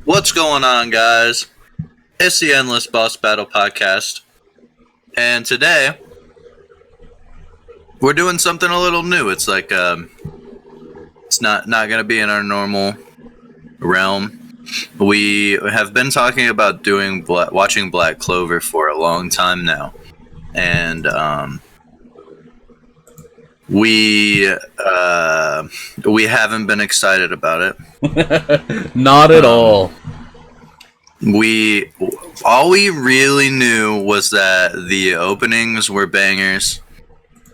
What's going on, guys? It's the Endless Boss Battle Podcast, and today we're doing something a little new. It's like it's not gonna be in our normal realm. We have been talking about watching Black Clover for a long time now, and we haven't been excited about it. Not at all. All we really knew was that the openings were bangers,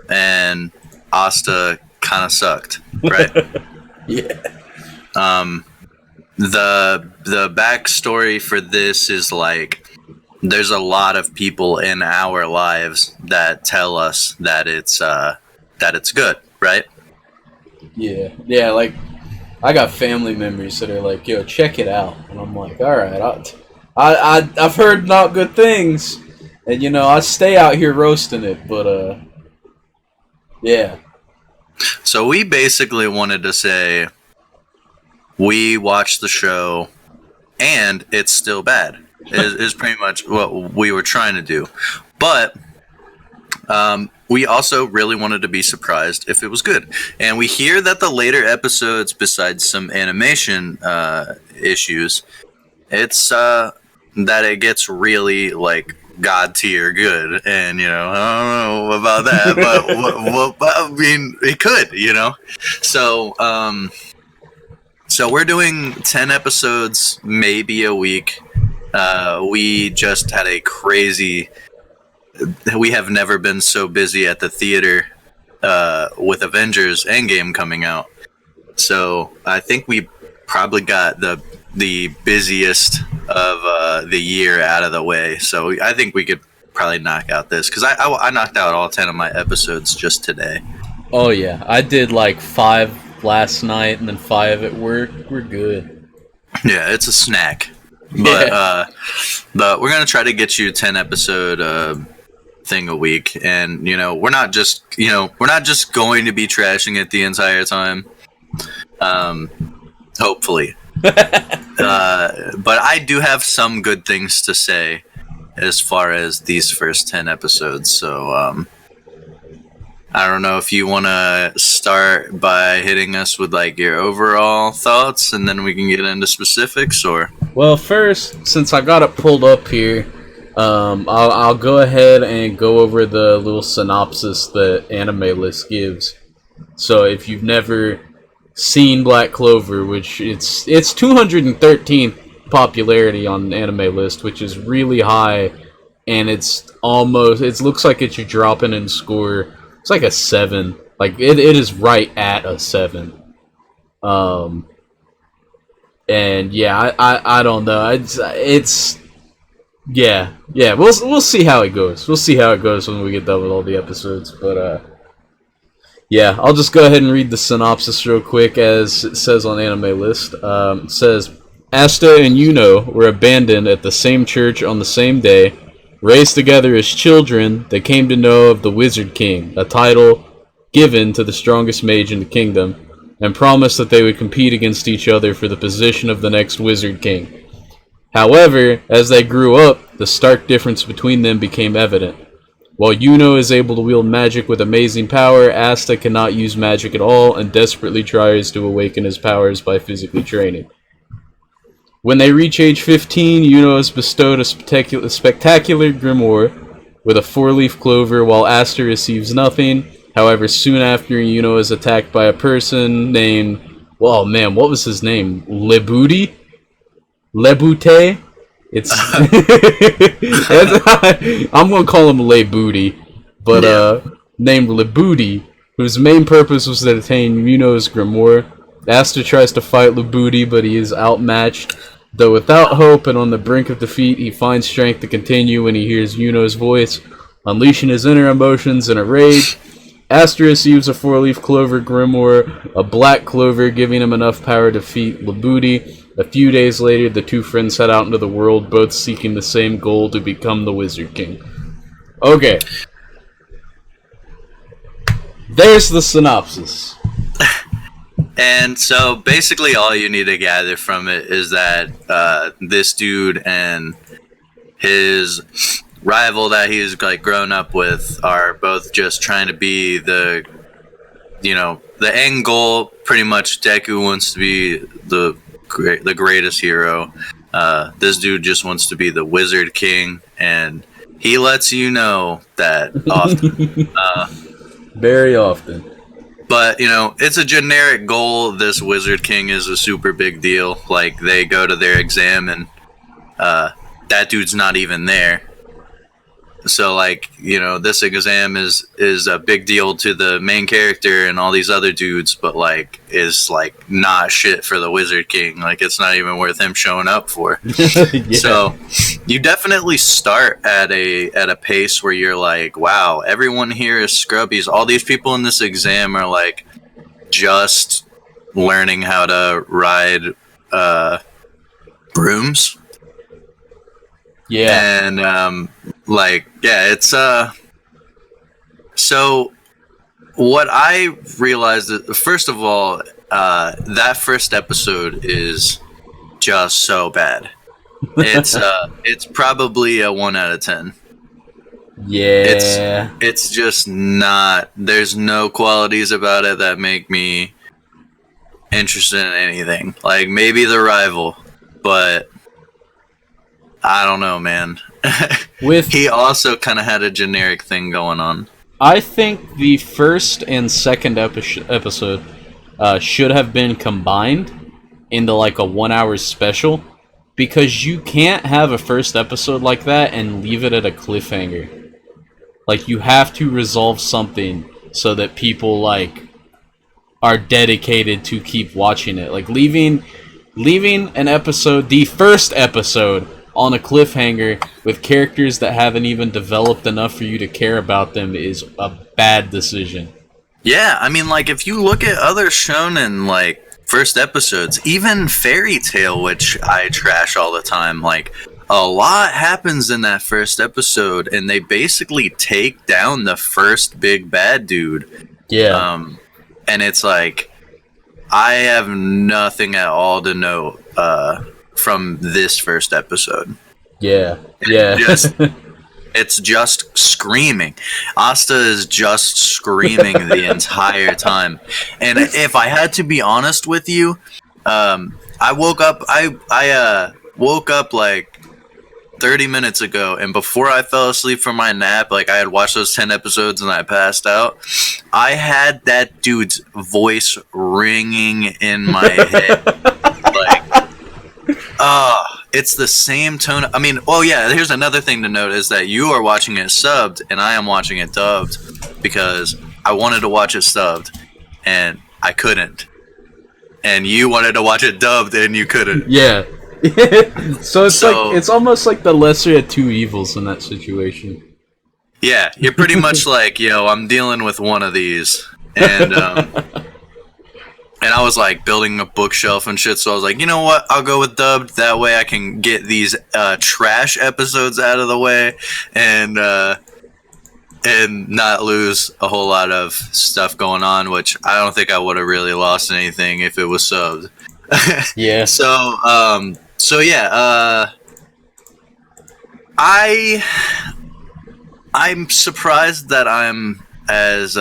and Asta kind of sucked, right? Yeah. The backstory for this is like there's a lot of people in our lives that tell us that it's good, right? Yeah. Like I got family members that are like, "Yo, check it out," and I'm like, "All right, I've heard not good things, and I stay out here roasting it, but yeah." So we basically wanted to say we watched the show, and it's still bad. Is pretty much what we were trying to do, but we also really wanted to be surprised if it was good. And we hear that the later episodes, besides some animation issues, it's that it gets really like god tier good. And I don't know about that, but I mean, it could, So we're doing 10 episodes, maybe a week. We just had a crazy. We have never been so busy at the theater with Avengers Endgame coming out. So I think we probably got the busiest of the year out of the way. So I think we could probably knock out this, because I knocked out all 10 of my episodes just today. Oh yeah, I did like 5 last night and then 5 at work. We're good. Yeah, it's a snack. But but we're gonna try to get you 10 episode thing a week, and we're not just going to be trashing it the entire time. Hopefully. But I do have some good things to say as far as these first 10 episodes, so I don't know if you want to start by hitting us with like your overall thoughts, and then we can get into specifics, or... Well, first, since I got it pulled up here, I'll go ahead and go over the little synopsis that Anime List gives. So if you've never seen Black Clover, which it's 213th popularity on Anime List, which is really high, and it looks like it's dropping in score. It's like a 7. Like it is right at a 7. And yeah, I don't know. It's yeah. We'll see how it goes. We'll see how it goes when we get done with all the episodes. But yeah, I'll just go ahead and read the synopsis real quick, as it says on Anime List. It says, Asta and Yuno were abandoned at the same church on the same day. Raised together as children, they came to know of the Wizard King, a title given to the strongest mage in the kingdom, and promised that they would compete against each other for the position of the next Wizard King. However, as they grew up, the stark difference between them became evident. While Yuno is able to wield magic with amazing power, Asta cannot use magic at all and desperately tries to awaken his powers by physically training. When they reach age 15, Yuno is bestowed a spectacular grimoire with a 4-leaf clover, while Asta receives nothing. However, soon after, Yuno is attacked by a person named... Oh man, what was his name? Lebute? It's... I'm gonna call him Lebute, but named Lebute, whose main purpose was to attain Yuno's grimoire. Asta tries to fight Lebute, but he is outmatched. Though without hope and on the brink of defeat, he finds strength to continue when he hears Yuno's voice, unleashing his inner emotions in a rage. Asta receives a 4-leaf clover grimoire, a black clover, giving him enough power to defeat Lebute. A few days later, the two friends head out into the world, both seeking the same goal, to become the Wizard King. Okay. There's the synopsis. And so basically all you need to gather from it is that this dude and his rival that he's like grown up with are both just trying to be the end goal. Pretty much Deku wants to be the greatest hero. This dude just wants to be the Wizard King, and he lets you know that often. Very often. But, it's a generic goal. This Wizard King is a super big deal. Like, they go to their exam, and that dude's not even there. So, like, this exam is a big deal to the main character and all these other dudes, but, like, is, like, not shit for the Wizard King. Like, it's not even worth him showing up for. Yeah. So, you definitely start at a pace where you're like, wow, everyone here is scrubbies. All these people in this exam are, like, just learning how to ride brooms. Yeah. And, it's, so what I realized is, first of all, that first episode is just so bad. It's probably a 1 out of 10. Yeah. It's just not, there's no qualities about it that make me interested in anything. Like, maybe the rival, but I don't know, man. He also kind of had a generic thing going on. I think the first and second episode should have been combined into like a 1 hour special, because you can't have a first episode like that and leave it at a cliffhanger. Like, you have to resolve something so that people like are dedicated to keep watching it. Like, leaving an episode, the first episode, on a cliffhanger with characters that haven't even developed enough for you to care about them is a bad decision. Yeah, I mean, like, if you look at other shonen, like, first episodes, even Fairy Tail, which I trash all the time, like, a lot happens in that first episode, and they basically take down the first big bad dude. Yeah. And it's like, I have nothing at all to know from this first episode. Yeah. Yeah. It's just screaming. Asta is just screaming the entire time. And if I had to be honest with you, I woke up. I woke up like 30 minutes ago, and before I fell asleep from my nap, like, I had watched those 10 episodes and I passed out. I had that dude's voice ringing in my head. Like, it's the same tone. I mean, oh yeah, here's another thing to note is that you are watching it subbed and I am watching it dubbed, because I wanted to watch it subbed and I couldn't. And you wanted to watch it dubbed and you couldn't. Yeah. So it's almost like the lesser of two evils in that situation. Yeah, you're pretty much like, I'm dealing with one of these. And and I was like building a bookshelf and shit, so I was like, you know what, I'll go with dubbed. That way I can get these trash episodes out of the way and not lose a whole lot of stuff going on, which I don't think I would have really lost anything if it was subbed. Yeah. So yeah, I'm surprised that I'm as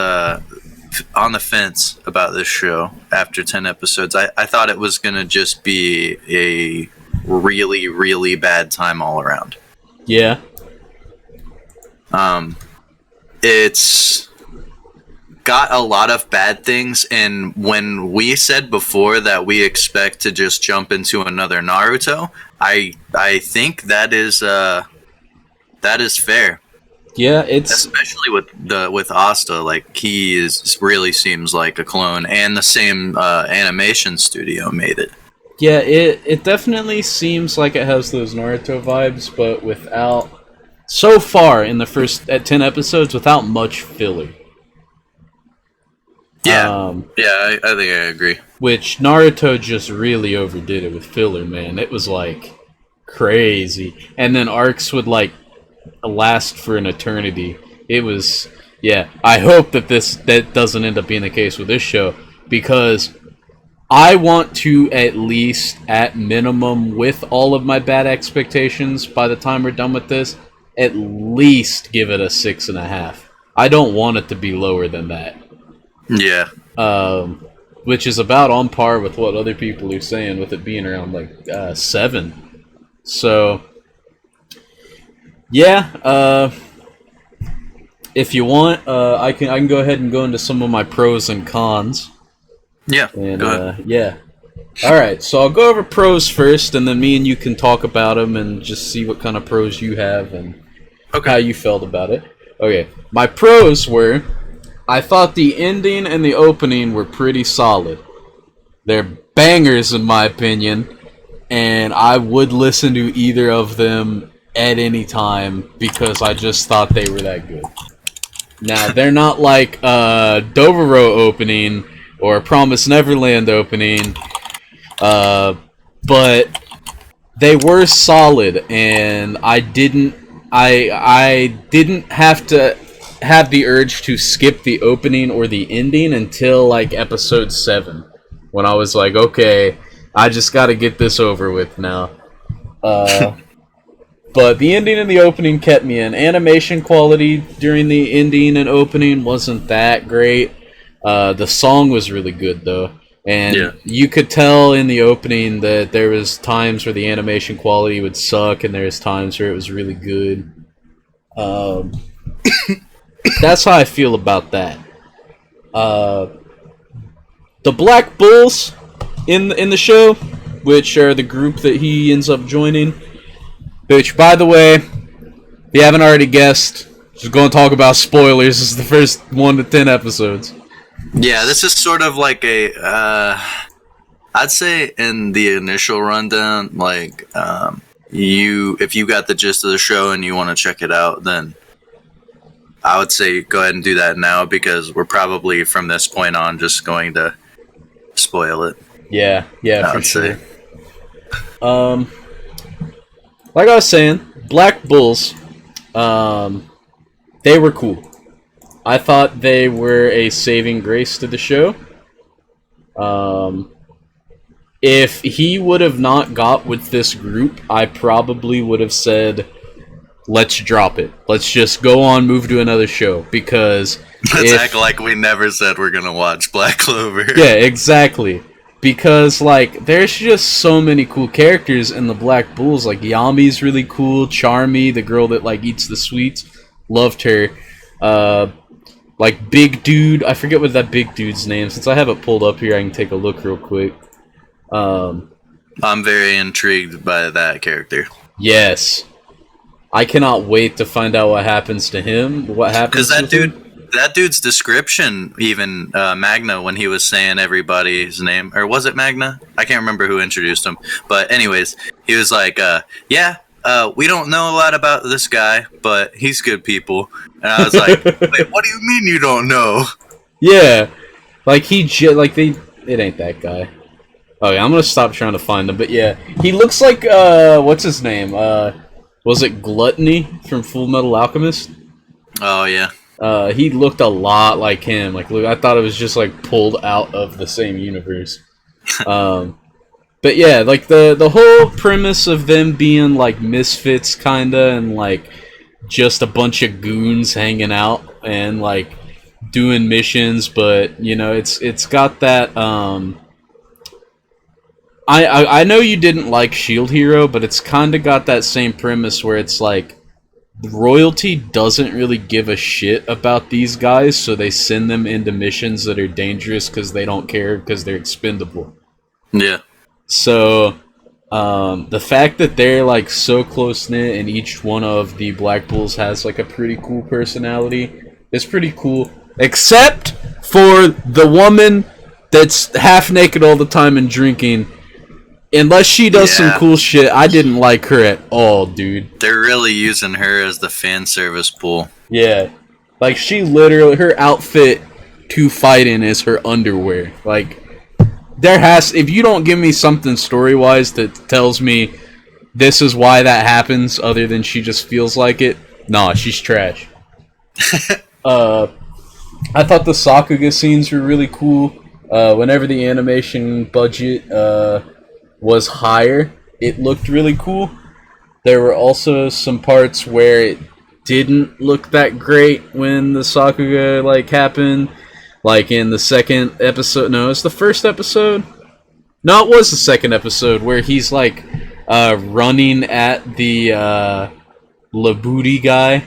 on the fence about this show after 10 episodes. I thought it was gonna just be a really, really bad time all around. Yeah. It's got a lot of bad things, and when we said before that we expect to just jump into another Naruto, I think that is fair. Yeah, it's especially with Asta, like, he really seems like a clone, and the same animation studio made it. Yeah, it definitely seems like it has those Naruto vibes, but without, so far in the first 10 episodes, without much filler. Yeah, I think I agree. Which Naruto just really overdid it with filler, man. It was like crazy, and then arcs would like last for an eternity. It was, yeah. I hope that that doesn't end up being the case with this show, because I want to at least, at minimum, with all of my bad expectations, by the time we're done with this, at least give it a 6.5. I don't want it to be lower than that. Yeah. Which is about on par with what other people are saying, with it being around like 7. So, yeah. If you want, I can go ahead and go into some of my pros and cons. Yeah. And go ahead. yeah. All right. So I'll go over pros first, and then me and you can talk about them and just see what kind of pros you have and how you felt about it. Okay. My pros were, I thought the ending and the opening were pretty solid. They're bangers in my opinion, and I would listen to either of them at any time because I just thought they were that good. Now, they're not like Dovero opening or Promise Neverland opening, but they were solid, and I didn't have to have the urge to skip the opening or the ending until like episode 7, when I was like, okay, I just got to get this over with now. But the ending and the opening kept me in. Animation quality during the ending and opening wasn't that great. The song was really good though, and you could tell in the opening that there was times where the animation quality would suck, and there was times where it was really good. That's how I feel about that. The Black Bulls in the show, which are the group that he ends up joining. Which, by the way, if you haven't already guessed, just going to talk about spoilers. This is the first 1 to 10 episodes. Yeah, this is sort of like a, I'd say in the initial rundown, like, if you got the gist of the show and you want to check it out, then I would say go ahead and do that now, because we're probably from this point on just going to spoil it. Yeah, for sure. Like I was saying, Black Bulls, they were cool. I thought they were a saving grace to the show. If he would have not got with this group, I probably would have said, let's drop it. Let's just go on, move to another show, because... Let's act like we never said we're gonna watch Black Clover. Yeah, exactly. Because, like, there's just so many cool characters in the Black Bulls. Like, Yami's really cool. Charmy, the girl that, like, eats the sweets. Loved her. Like, Big Dude. I forget what that Big Dude's name. Since I have it pulled up here, I can take a look real quick. I'm very intrigued by that character. Yes. I cannot wait to find out what happens to him. What happens to him. That dude's description, even Magna, when he was saying everybody's name, or was it Magna? I can't remember who introduced him. But anyways, he was like, we don't know a lot about this guy, but he's good people. And I was like, wait, what do you mean you don't know? Yeah, like it ain't that guy. Okay, I'm gonna stop trying to find him. But yeah, he looks like what's his name? Was it Gluttony from Full Metal Alchemist? Oh yeah. He looked a lot like him. Like, look, I thought it was just like pulled out of the same universe. But yeah, like the whole premise of them being like misfits, kinda, and like just a bunch of goons hanging out and like doing missions, but you know, it's got that. I know you didn't like Shield Hero, but it's kind of got that same premise where it's like, royalty doesn't really give a shit about these guys, so they send them into missions that are dangerous because they don't care, because they're expendable. Yeah. So, the fact that they're like so close-knit and each one of the Black Bulls has like a pretty cool personality is pretty cool. Except for the woman that's half naked all the time and drinking. Unless she does some cool shit, I didn't like her at all, dude. They're really using her as the fan service pool. Yeah. Like, she literally, her outfit to fight in is her underwear. Like, if you don't give me something story-wise that tells me this is why that happens, other than she just feels like it, nah, she's trash. I thought the Sakuga scenes were really cool. Whenever the animation budget was higher, it looked really cool. There were also some parts where it didn't look that great when the Sakuga like happened. Like in the second episode, no, it's the first episode. No, it was the second episode where he's like running at the Labudi guy,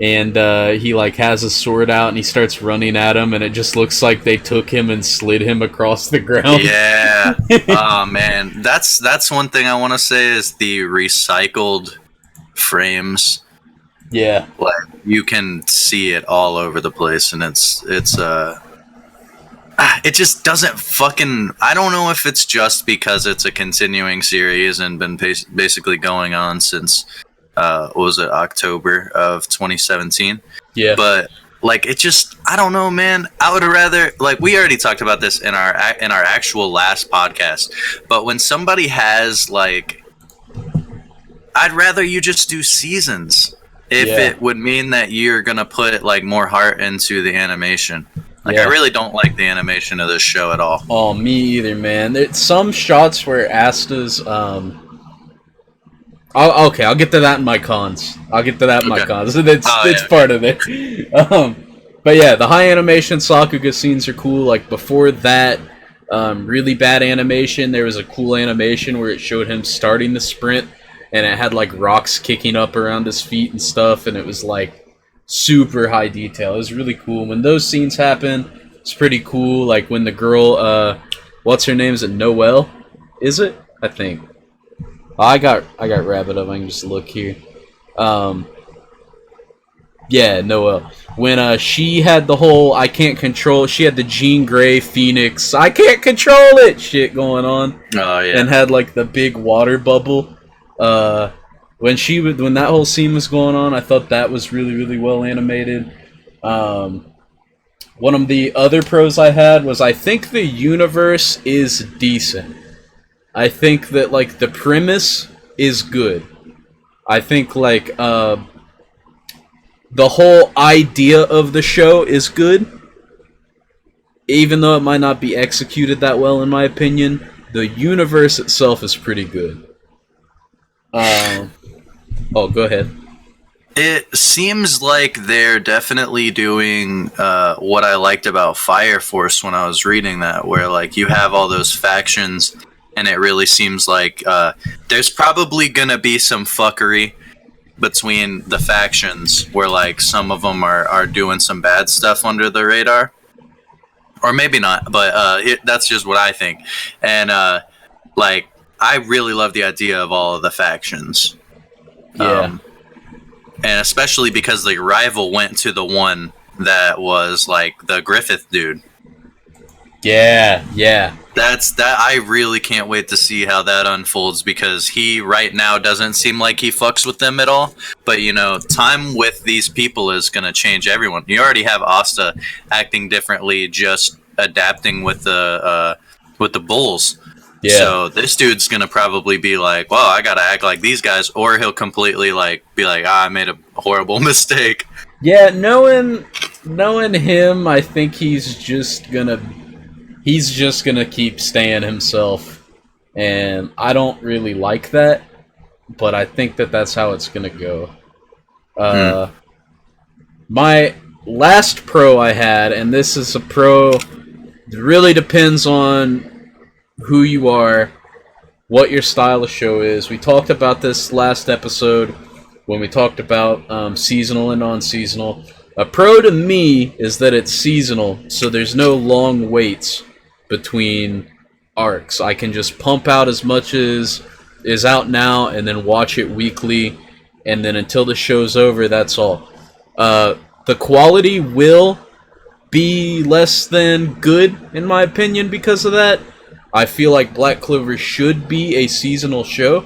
and he like has a sword out and he starts running at him, and it just looks like they took him and slid him across the ground. Yeah. Oh man, that's one thing I want to say is the recycled frames. Yeah. Like you can see it all over the place, and it just doesn't fucking. I don't know if it's just because it's a continuing series and been basically going on since what was it, October of 2017. Yeah. But like it just, I don't know, man. I would rather, like, we already talked about this in our actual last podcast, but when somebody has like, I'd rather you just do seasons. If it would mean that you're gonna put like more heart into the animation. Like I really don't like the animation of this show at all. Oh, me either, man. There's some shots where Asta's okay, I'll get to that in my cons. It's part of it. But yeah, the high animation Sakuga scenes are cool. Like before that, really bad animation. There was a cool animation where it showed him starting the sprint, and it had like rocks kicking up around his feet and stuff, and it was like super high detail. It was really cool. When those scenes happen, it's pretty cool. Like when the girl, what's her name? Is it Noelle? Is it? I think. I got rabbit up. I can just look here. Yeah, Noelle. When she had the whole she had the Jean Grey Phoenix, I can't control it shit going on. Oh yeah. And had like the big water bubble. When that whole scene was going on, I thought that was really, really well animated. One of the other pros I had was I think the universe is decent. I think that like the premise is good. I think like the whole idea of the show is good. Even though it might not be executed that well in my opinion, the universe itself is pretty good. Oh, go ahead. It seems like they're definitely doing what I liked about Fire Force when I was reading that, where like you have all those factions, and it really seems like there's probably gonna be some fuckery between the factions, where like some of them are doing some bad stuff under the radar, or maybe not, but that's just what I think. And like I really love the idea of all of the factions. Yeah. And especially because the rival went to the one that was like the Griffith dude. Yeah. I really can't wait to see how that unfolds, because he right now doesn't seem like he fucks with them at all. But you know, time with these people is gonna change everyone. You already have Asta acting differently, just adapting with the bulls. Yeah. So this dude's gonna probably be like, well, I gotta act like these guys, or he'll completely like be like, I made a horrible mistake. Yeah, knowing him, I think he's just gonna keep staying himself, and I don't really like that, but I think that's how it's gonna go. My last pro I had, and this is a pro, it really depends on who you are, what your style of show is. We talked about this last episode when we talked about seasonal and non-seasonal. A pro to me is that it's seasonal, so there's no long waits between arcs. I can just pump out as much as is out now and then watch it weekly, and then until the show's over, that's all. The quality will be less than good, in my opinion, because of that. I feel like Black Clover should be a seasonal show,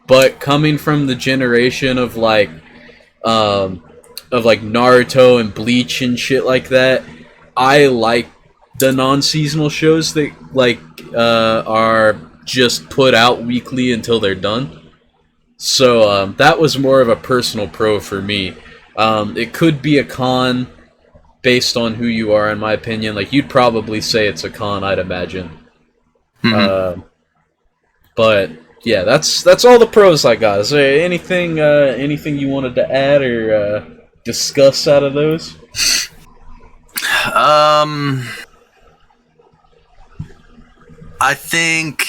but coming from the generation of like Naruto and Bleach and shit like that, I like the non-seasonal shows that like are just put out weekly until they're done. So that was more of a personal pro for me. It could be a con based on who you are, in my opinion. Like, you'd probably say it's a con, I'd imagine. But yeah, that's all the pros I got. Is there anything you wanted to add or discuss out of those? I think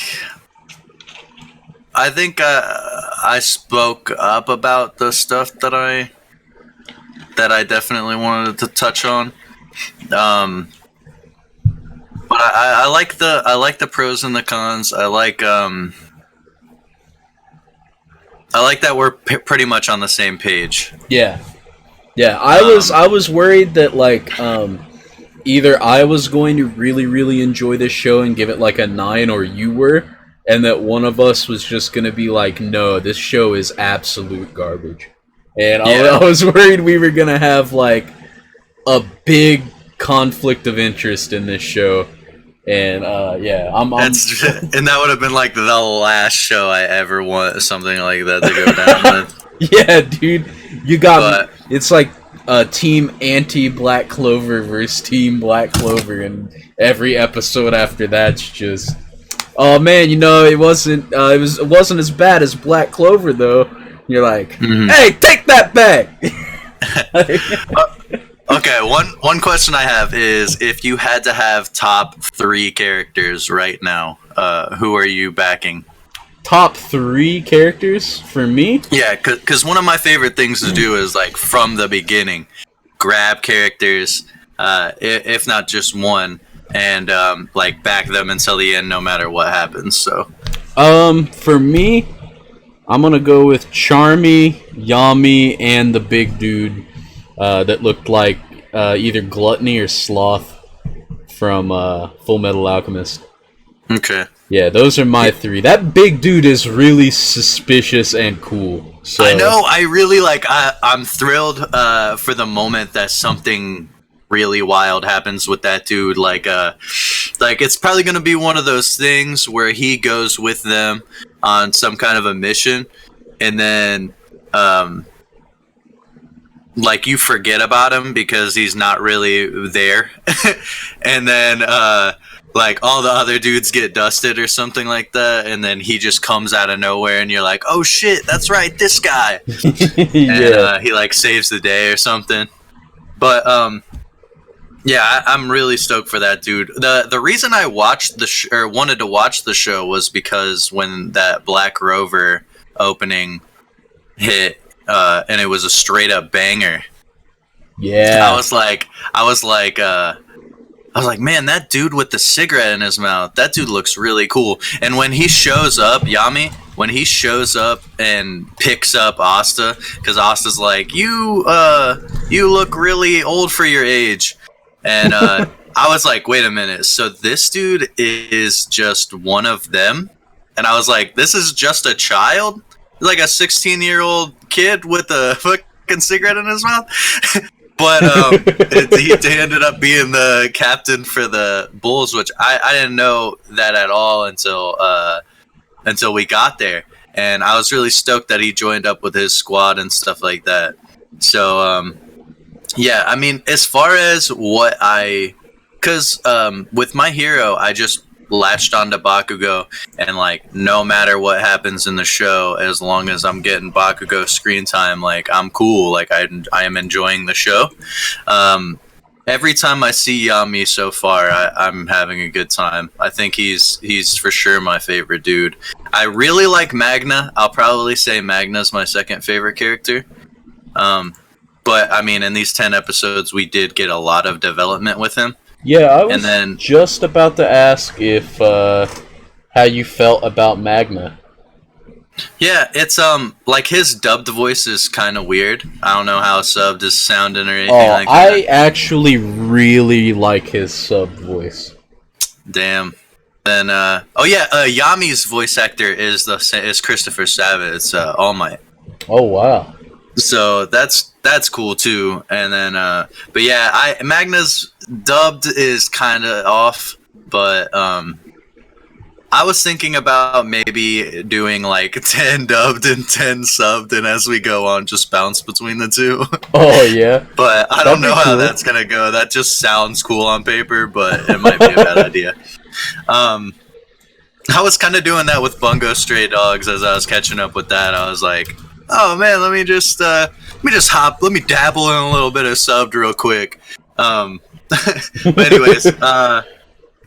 I spoke up about the stuff that I definitely wanted to touch on. But I like the pros and the cons. I like that we're pretty much on the same page. Yeah. I was worried that like either I was going to really enjoy this show and give it like a 9, or you were, and that one of us was just gonna be like, no, this show is absolute garbage. And I was worried we were gonna have like a big conflict of interest in this show. And and that would have been like the last show I ever want something like that to go down with. Yeah, dude, you got me. It's like Team Anti-Black Clover versus Team Black Clover, and every episode after that's just, oh man, it wasn't as bad as Black Clover though. You're like, hey, take that back. Okay, one question I have is, if you had to have top 3 characters right now, who are you backing? Top 3 characters for me? Yeah, because one of my favorite things to do is, like, from the beginning, grab characters, if not just one, and like back them until the end, no matter what happens. So, for me, I'm gonna go with Charmy, Yami, and the big dude that looked like either Gluttony or Sloth from Full Metal Alchemist. Okay. Yeah, those are my 3. That big dude is really suspicious and cool. So I know. I really I'm thrilled for the moment that something really wild happens with that dude. Like it's probably gonna be one of those things where he goes with them on some kind of a mission, and then like you forget about him because he's not really there, and then like all the other dudes get dusted or something like that, and then he just comes out of nowhere, and you're like, oh shit, that's right, this guy. And he like saves the day or something. But yeah, I'm really stoked for that dude. The reason I watched or wanted to watch the show was because when that Black Rover opening hit, and it was a straight up banger. Yeah, I was like, man, that dude with the cigarette in his mouth, that dude looks really cool. And when he shows up, Yami, when he shows up and picks up Asta, because Asta's like, you look really old for your age. And I was like, wait a minute, so this dude is just one of them? And I was like, this is just a child? Like a 16-year-old kid with a fucking cigarette in his mouth? But he ended up being the captain for the Bulls, which I didn't know that at all until we got there. And I was really stoked that he joined up with his squad and stuff like that. So, yeah, I mean, as far as because with my hero, I just latched onto Bakugo, and like no matter what happens in the show, as long as I'm getting Bakugo screen time, like I'm cool. Like I am enjoying the show. Every time I see Yami so far, I'm having a good time. I think he's for sure my favorite dude. I really like Magna. I'll probably say Magna's my second favorite character. But I mean, in these 10 episodes, we did get a lot of development with him. Yeah, I was just about to ask if how you felt about Magna. Yeah, it's like his dubbed voice is kind of weird. I don't know how subbed is sounding or anything like that. I actually really like his sub voice. Damn. Then Yami's voice actor is Christopher Sabat. It's All Might. Oh wow. So that's cool too. And then but yeah, Magna's dubbed is kind of off, but I was thinking about maybe doing like 10 dubbed and 10 subbed, and as we go on, just bounce between the two. Oh yeah, But I don't know how that's gonna go. That just sounds cool on paper, but it might be a bad idea. I was kind of doing that with Bungo Stray Dogs as I was catching up with that. I was like, oh man, let me dabble in a little bit of subbed real quick. But anyways,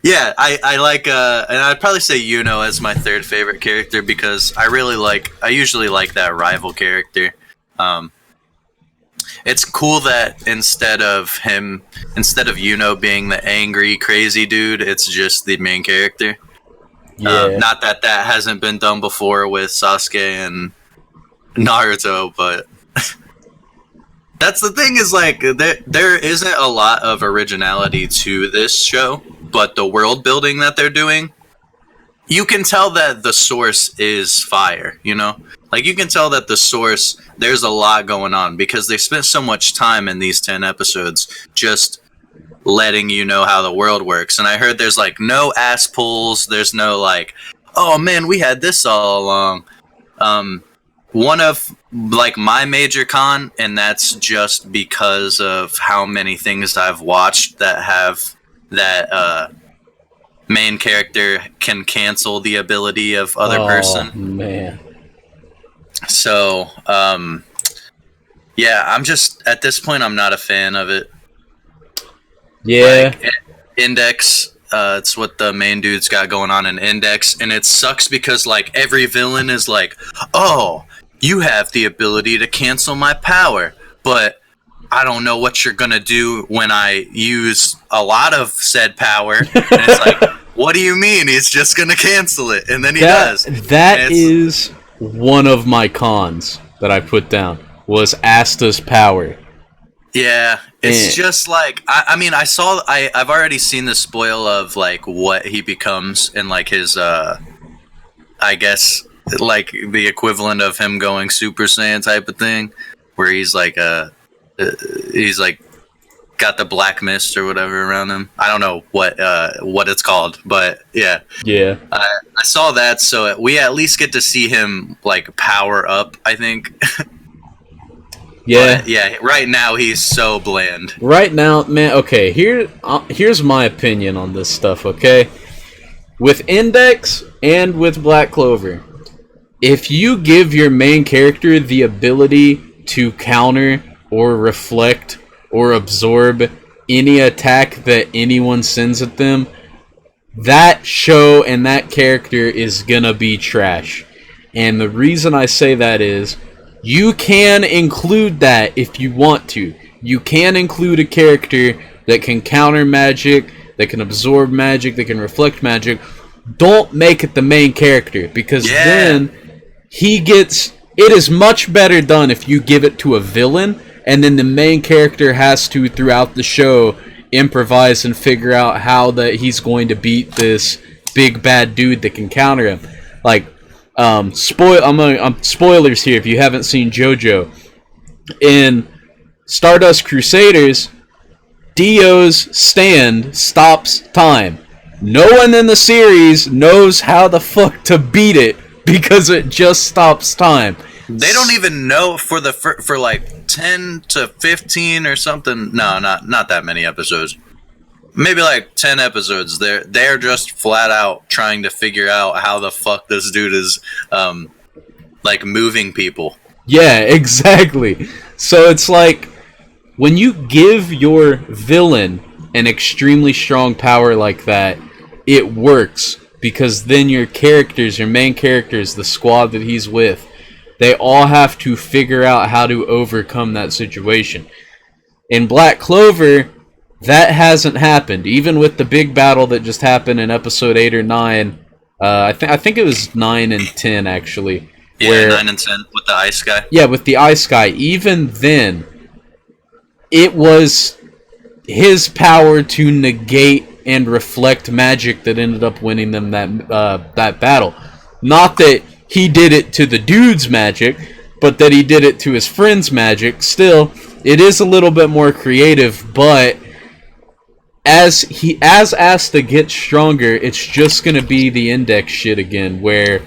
yeah, I like, and I'd probably say Yuno as my third favorite character because I usually like that rival character. It's cool that instead of Yuno being the angry, crazy dude, it's just the main character. yeah. Not that hasn't been done before with Sasuke and Naruto, but that's the thing is like there isn't a lot of originality to this show, but the world building that they're doing, you can tell that the source is fire, you know? Like you can tell that the source, there's a lot going on because they spent so much time in these 10 episodes just letting you know how the world works. And I heard there's like no ass pulls, there's no like, oh man, we had this all along. One of like my major con, and that's just because of how many things I've watched that have that main character can cancel the ability of other person. Man. So, yeah, I'm just at this point I'm not a fan of it. Yeah. Like, Index, it's what the main dude's got going on in Index, and it sucks because like every villain is like, oh, you have the ability to cancel my power, but I don't know what you're gonna do when I use a lot of said power. And it's like, what do you mean? He's just gonna cancel it, and then he does. That is one of my cons that I put down was Asta's power. Yeah, it's just like I've already seen the spoil of like what he becomes and like his I guess like the equivalent of him going Super Saiyan type of thing, where he's like got the black mist or whatever around him. I don't know what it's called, but yeah. I saw that, so we at least get to see him like power up, I think. Yeah. But, yeah, right now he's so bland. Right now, man, okay, here's my opinion on this stuff, okay? With Index and with Black Clover, if you give your main character the ability to counter or reflect or absorb any attack that anyone sends at them, that show and that character is gonna be trash. And the reason I say that is, you can include that if you want to. You can include a character that can counter magic, that can absorb magic, that can reflect magic. Don't make it the main character, because then it is much better done if you give it to a villain, and then the main character has to, throughout the show, improvise and figure out how that he's going to beat this big bad dude that can counter him. Like, spoilers here if you haven't seen JoJo. In Stardust Crusaders, Dio's stand stops time. No one in the series knows how the fuck to beat it because it just stops time. They don't even know for like 10 to 15 or something. No, not that many episodes. Maybe like 10 episodes. They're just flat out trying to figure out how the fuck this dude is like moving people. Yeah, exactly. So it's like when you give your villain an extremely strong power like that, it works because then your main characters, the squad that he's with, they all have to figure out how to overcome that situation. In Black Clover, that hasn't happened. Even with the big battle that just happened in episode 8 or 9, I think it was 9 and 10 actually. Yeah, 9 and 10 with the ice guy. Yeah, with the ice guy. Even then, it was his power to negate and reflect magic that ended up winning them that battle. Not that he did it to the dude's magic, but that he did it to his friend's magic. Still, it is a little bit more creative, but as Asta gets stronger, it's just gonna be the index shit again, where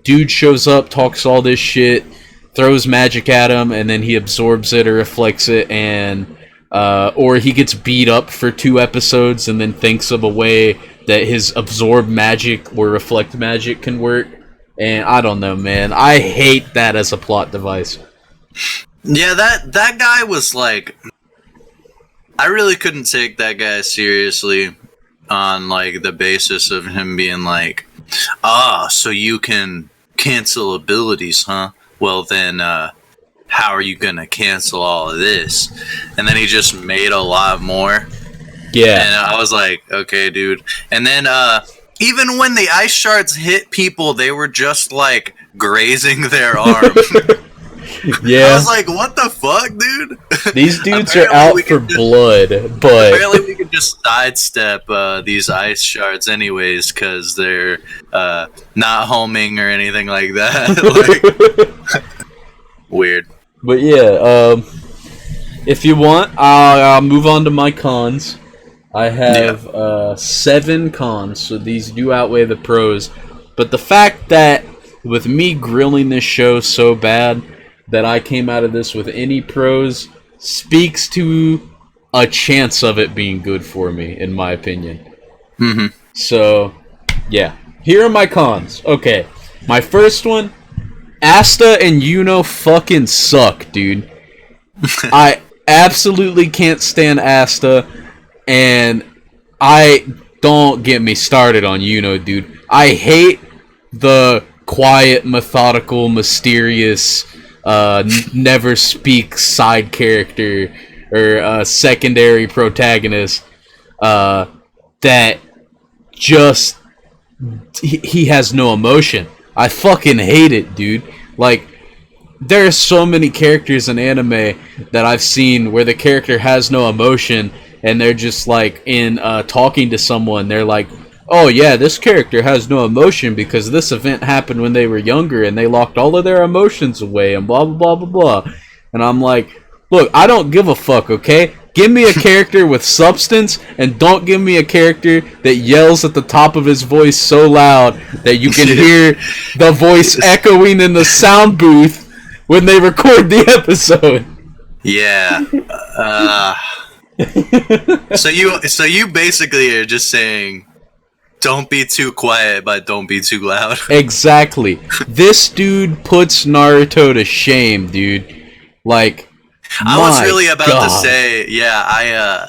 dude shows up, talks all this shit, throws magic at him, and then he absorbs it or reflects it, and or he gets beat up for 2 episodes and then thinks of a way that his absorb magic or reflect magic can work. And I don't know, man. I hate that as a plot device. Yeah, that guy was like, I really couldn't take that guy seriously on like the basis of him being like, so you can cancel abilities, huh? Well then, how are you gonna cancel all of this? And then he just made a lot more. Yeah. And I was like, okay, dude. And then, even when the ice shards hit people, they were just like grazing their arm. Yeah. I was like, what the fuck, dude? These dudes are out for blood, but apparently we can just sidestep these ice shards anyways, because they're not homing or anything like that. Like, weird. But yeah, if you want, I'll move on to my cons. I have 7 cons, so these do outweigh the pros. But the fact that with me grilling this show so bad that I came out of this with any pros speaks to a chance of it being good for me, in my opinion. Mm-hmm. So, yeah. Here are my cons. Okay. My first one, Asta and Yuno fucking suck, dude. I absolutely can't stand Asta. And don't get me started on Yuno, dude. I hate the quiet, methodical, mysterious, never speak side character or secondary protagonist that just he has no emotion. I fucking hate it, dude. Like, there are so many characters in anime that I've seen where the character has no emotion. And they're just like in talking to someone, they're like, oh yeah, this character has no emotion because this event happened when they were younger and they locked all of their emotions away and blah blah blah blah blah. And I'm like, look, I don't give a fuck, okay? Give me a character with substance, and don't give me a character that yells at the top of his voice so loud that you can hear the voice echoing in the sound booth when they record the episode. Yeah. So you basically are just saying, don't be too quiet, but don't be too loud. Exactly. This dude puts Naruto to shame, dude. Like, I was really about to say, yeah,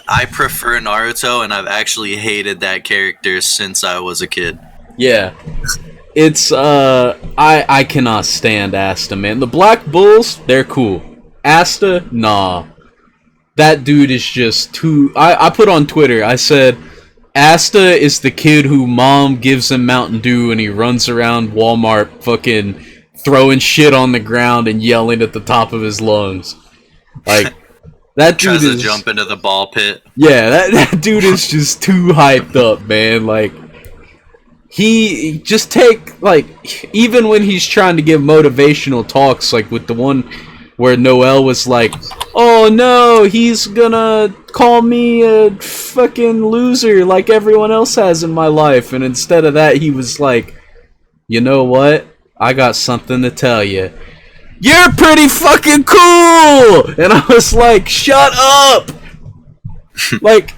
I prefer Naruto, and I've actually hated that character since I was a kid. Yeah. It's I cannot stand Asta, man. The Black Bulls, they're cool. Asta, nah. That dude is just too... I put on Twitter, I said, Asta is the kid who mom gives him Mountain Dew and he runs around Walmart fucking throwing shit on the ground and yelling at the top of his lungs. Like, that dude tries to jump into the ball pit. Yeah, that dude is just too hyped up, man. Like, he just take, like, even when he's trying to give motivational talks, like with the one where Noelle was like, oh no, he's gonna call me a fucking loser like everyone else has in my life. And instead of that, he was like, you know what? I got something to tell you. You're pretty fucking cool! And I was like, shut up! Like,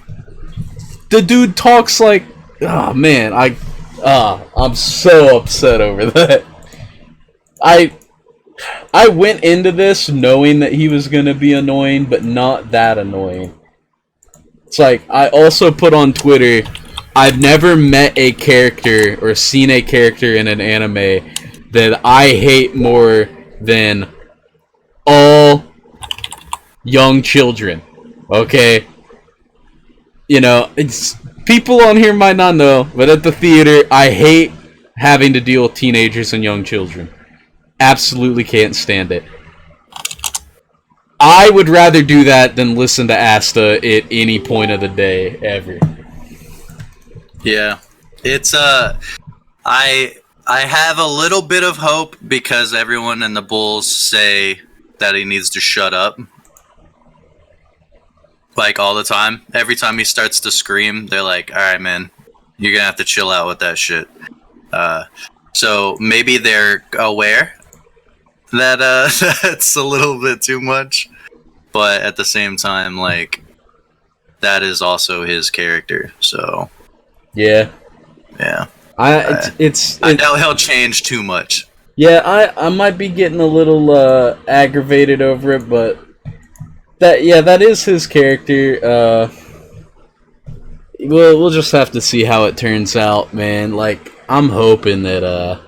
the dude talks like, oh man, I'm so upset over that. I went into this knowing that he was going to be annoying, but not that annoying. It's like, I also put on Twitter, I've never met a character or seen a character in an anime that I hate more than all young children. Okay? You know, it's people on here might not know, but at the theater, I hate having to deal with teenagers and young children. Absolutely can't stand it. I would rather do that than listen to Asta at any point of the day, ever. Yeah. It's, I have a little bit of hope because everyone in the Bulls say that he needs to shut up. like all the time. Every time he starts to scream, they're like, "All right, man, you're gonna have to chill out with that shit." So maybe they're aware that that's a little bit too much, but at the same time, like that is also his character. So Yeah. yeah, It's I doubt he'll change too much. yeah, I might be getting a little aggravated over it, but that is his character. We'll just have to see how it turns out, man. Like I'm hoping that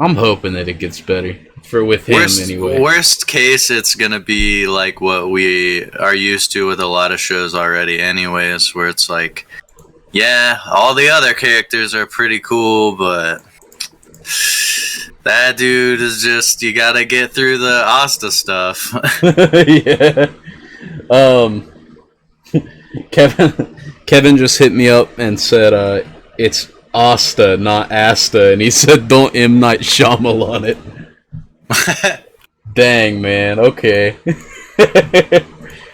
it gets better with him anyway. Worst case, it's gonna be like what we are used to with a lot of shows already, anyways, where it's like, yeah, all the other characters are pretty cool, but that dude is just, you gotta get through the Asta stuff. Yeah. Kevin just hit me up and said it's Asta, not Asta, and he said don't M. Night Shyamalan it. Dang, man. Okay.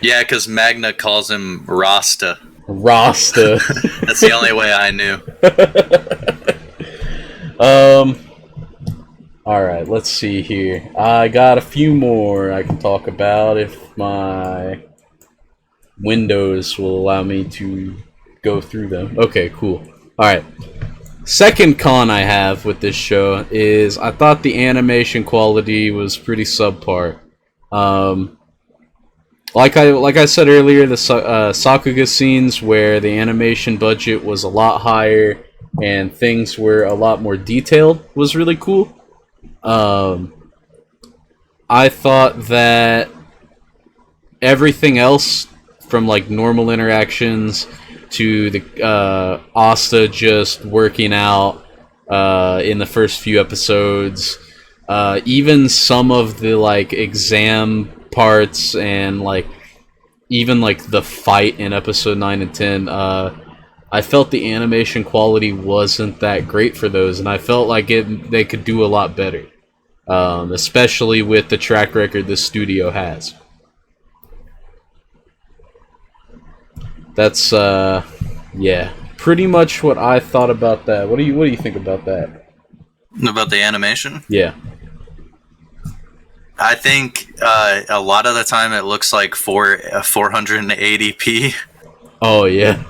Yeah, because Magna calls him Rasta. Rasta. That's the only way I knew. Alright, let's see here. I got a few more I can talk about if my Windows will allow me to go through them. Okay, cool. Alright. Second con I have with this show is I thought the animation quality was pretty subpar. Like I said earlier, the Sakuga scenes where the animation budget was a lot higher and things were a lot more detailed was really cool. I thought that everything else, from like normal interactions to the Asta just working out in the first few episodes, even some of the like exam parts and like even like the fight in episode 9 and 10, I felt the animation quality wasn't that great for those, and I felt like they could do a lot better, especially with the track record the studio has. That's yeah, pretty much what I thought about that. What do you think about that? About the animation? Yeah. I think a lot of the time it looks like 480p. Oh yeah.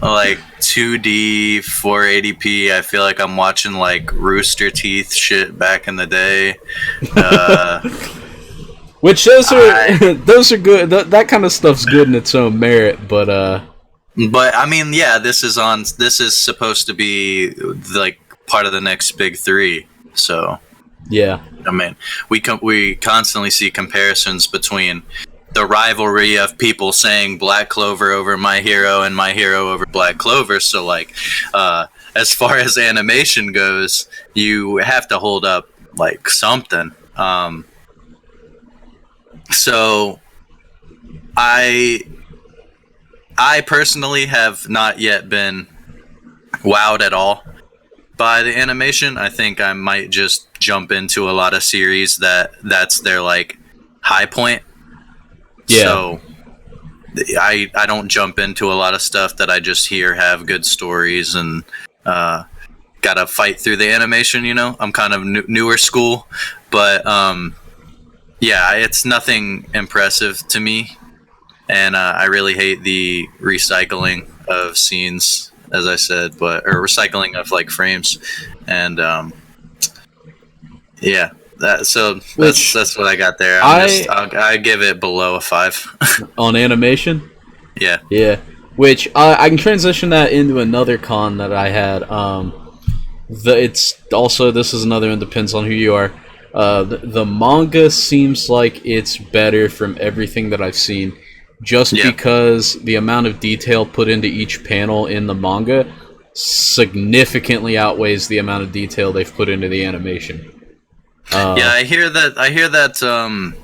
Like 2D 480p. I feel like I'm watching like Rooster Teeth shit back in the day. Which those are good. That kind of stuff's good in its own merit, but I mean, yeah, this is supposed to be like part of the next big three. So yeah, I mean, we constantly see comparisons between the rivalry of people saying Black Clover over My Hero and My Hero over Black Clover. So like, as far as animation goes, you have to hold up like something. So I personally have not yet been wowed at all by the animation. I think I might just jump into a lot of series that's their like high point. Yeah. So I don't jump into a lot of stuff that I just hear have good stories and gotta fight through the animation, you know? I'm kind of newer school, but yeah, it's nothing impressive to me, and I really hate the recycling of scenes, as I said, or recycling of like frames, and yeah, that's what I got there. I give it below a 5 on animation. Yeah, yeah. Which I can transition that into another con that I had. It's also, this is another one, depends on who you are. The manga seems like it's better from everything that I've seen, just because the amount of detail put into each panel in the manga significantly outweighs the amount of detail they've put into the animation. Yeah, I hear that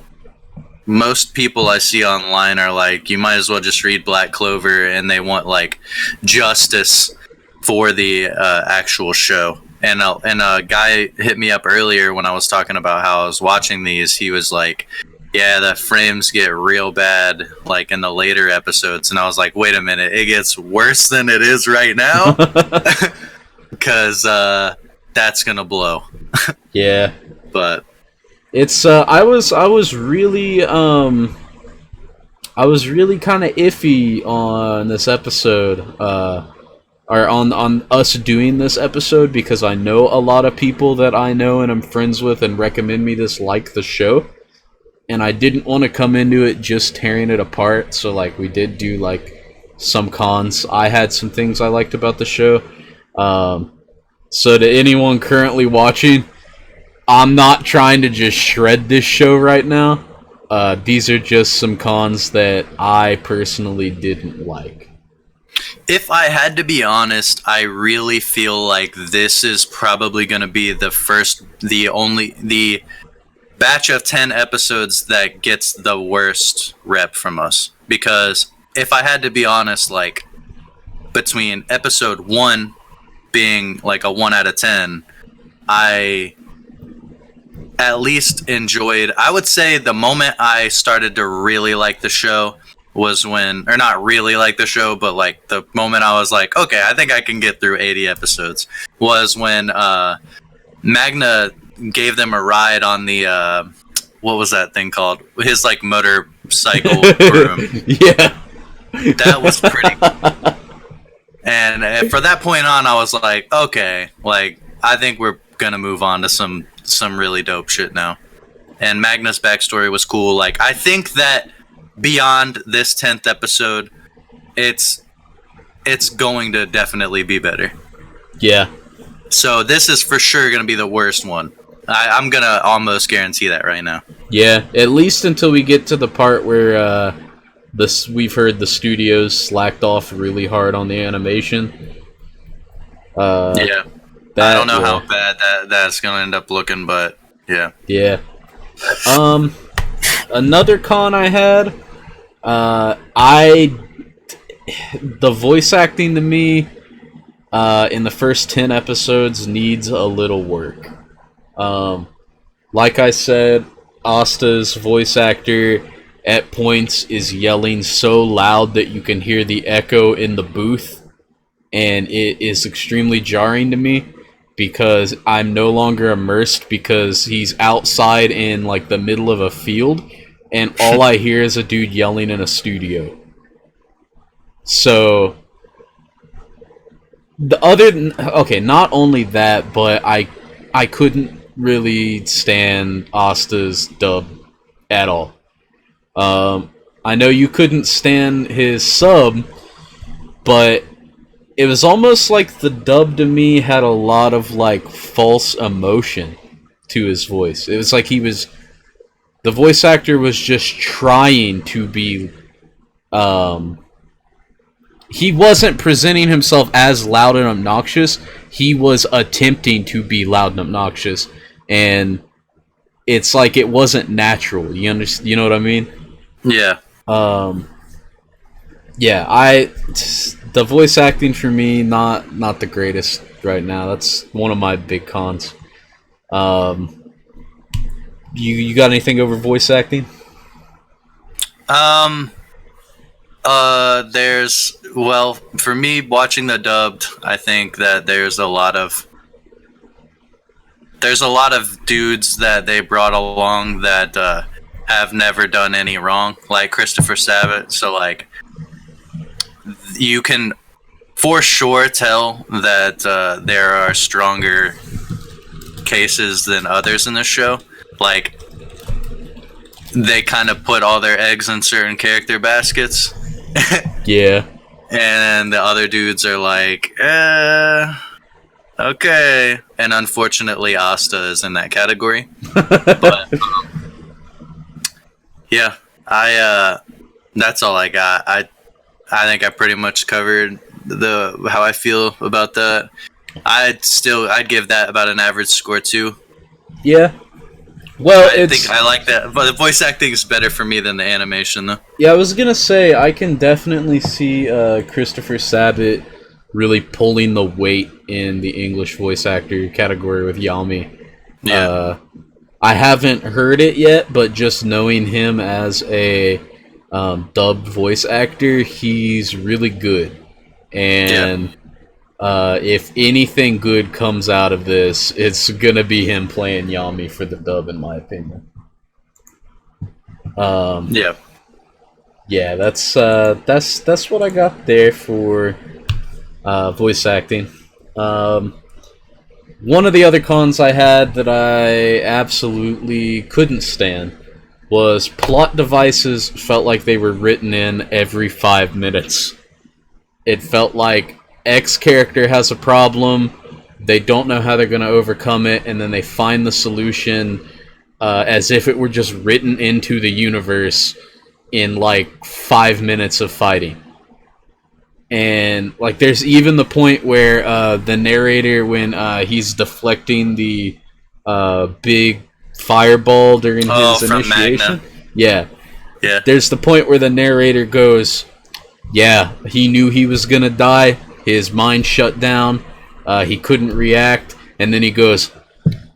most people I see online are like, you might as well just read Black Clover, and they want like justice for the actual show. And a guy hit me up earlier when I was talking about how I was watching these. He was like, yeah, the frames get real bad, like in the later episodes, and I was like, wait a minute, it gets worse than it is right now, because that's gonna blow. Yeah, But it's I was really kind of iffy on this episode, or on us doing this episode, because I know a lot of people that I know and I'm friends with and recommend me this like the show. And I didn't want to come into it just tearing it apart, so like we did do like some cons. I had some things I liked about the show. So to anyone currently watching, I'm not trying to just shred this show right now. These are just some cons that I personally didn't like. if I had to be honest, I really feel like this is probably going to be the batch of 10 episodes that gets the worst rep from us. Because if I had to be honest, like, between episode 1 being like a 1 out of 10, I at least enjoyed, I would say the moment I started to really like the show was when, or not really like the show, but like the moment I was like, okay, I think I can get through 80 episodes, was when Magna gave them a ride on the what was that thing called? His like motorcycle broom. Yeah. That was pretty cool. And for that point on, I was like, okay, like I think we're gonna move on to some really dope shit now. And Magna's backstory was cool. Like, I think that beyond this 10th episode, it's going to definitely be better. Yeah. So this is for sure gonna be the worst one. I'm gonna almost guarantee that right now. Yeah, at least until we get to the part where we've heard the studios slacked off really hard on the animation. Yeah. I don't know how bad that's gonna end up looking, but yeah. Yeah. Another con I had, the voice acting to me in the first 10 episodes needs a little work. Like I said, Asta's voice actor at points is yelling so loud that you can hear the echo in the booth, and it is extremely jarring to me because I'm no longer immersed, because he's outside in like the middle of a field and all I hear is a dude yelling in a studio. So not only that, but I couldn't really stand Asta's dub at all. I know you couldn't stand his sub, but it was almost like the dub to me had a lot of like false emotion to his voice. It was like the voice actor was just trying to be, he wasn't presenting himself as loud and obnoxious. He was attempting to be loud and obnoxious, and it's like it wasn't natural. You know what I mean? Yeah. Yeah, the voice acting for me not the greatest right now. That's one of my big cons. You got anything over voice acting? Well, for me, watching the dubbed, I think that there's a lot of dudes that they brought along that have never done any wrong, like Christopher Sabat. So like, you can for sure tell that there are stronger cases than others in the show. Like, they kind of put all their eggs in certain character baskets. Yeah. And the other dudes are like, okay. And unfortunately, Asta is in that category. But yeah, that's all I got. I think I pretty much covered how I feel about that. I'd give that about an average score too. Yeah. Well, I think I like that, but the voice acting is better for me than the animation, though. Yeah, I was gonna say I can definitely see Christopher Sabat really pulling the weight in the English voice actor category with Yami. Yeah. I haven't heard it yet, but just knowing him as a dubbed voice actor, he's really good. And if anything good comes out of this, it's gonna be him playing Yami for the dub, in my opinion. Yeah, that's what I got there for voice acting. One of the other cons I had that I absolutely couldn't stand was plot devices felt like they were written in every 5 minutes. It felt like X character has a problem, they don't know how they're going to overcome it, and then they find the solution as if it were just written into the universe in like 5 minutes of fighting. And like, there's even the point where the narrator, when he's deflecting the big fireball during his initiation, yeah, there's the point where the narrator goes, "Yeah, he knew he was gonna die. His mind shut down. He couldn't react." And then he goes,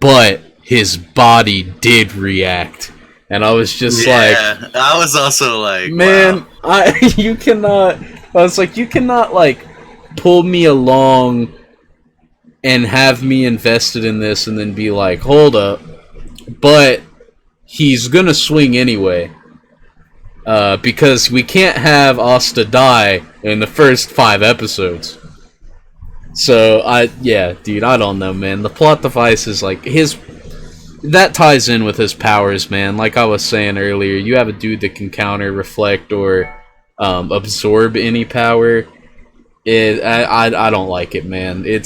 "But his body did react." And I was just like, I was also like, man, wow. you cannot. I was like, you cannot, like, pull me along and have me invested in this and then be like, hold up, but he's gonna swing anyway. Because we can't have Asta die in the first 5 episodes. So, dude, I don't know, man. The plot device is, like, that ties in with his powers, man. Like I was saying earlier, you have a dude that can counter, reflect, or absorb any power. I don't like it, man. I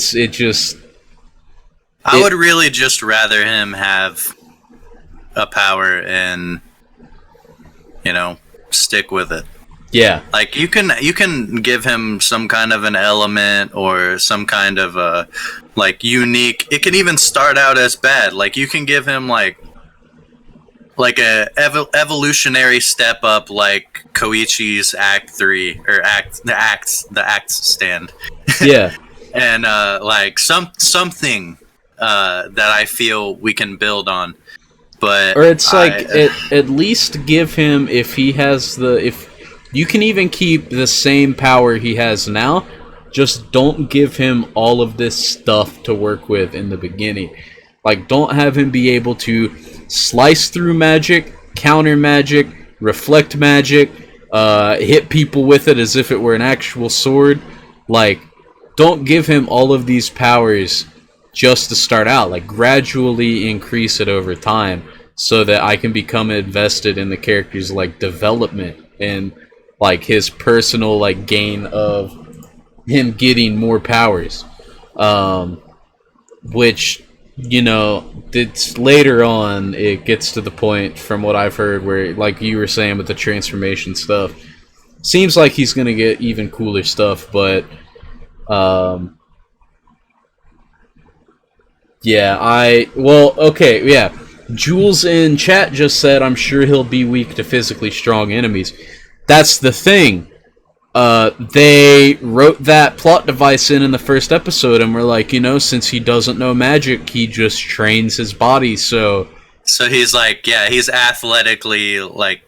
would really just rather him have a power and, you know, stick with it. Yeah. Like, you can give him some kind of an element or some kind of a, like, unique. It can even start out as bad. Like, you can give him like a evolutionary step up, like Koichi's Act 3 or the acts stand. Yeah. And like something that I feel we can build on. But or it's like at least give him, if you can even keep the same power he has now, just don't give him all of this stuff to work with in the beginning. Like, don't have him be able to slice through magic, counter magic, reflect magic, hit people with it as if it were an actual sword. Like, don't give him all of these powers just to start out. Like, gradually increase it over time so that I can become invested in the character's, like, development and, like, his personal, like, gain of him getting more powers. Which, you know, it's later on it gets to the point, from what I've heard, where, like you were saying with the transformation stuff, seems like he's gonna get even cooler stuff. But Jules in chat just said, I'm sure he'll be weak to physically strong enemies. That's the thing. They wrote that plot device in the first episode, and we're like, you know, since he doesn't know magic, he just trains his body, so he's like, yeah, he's athletically, like,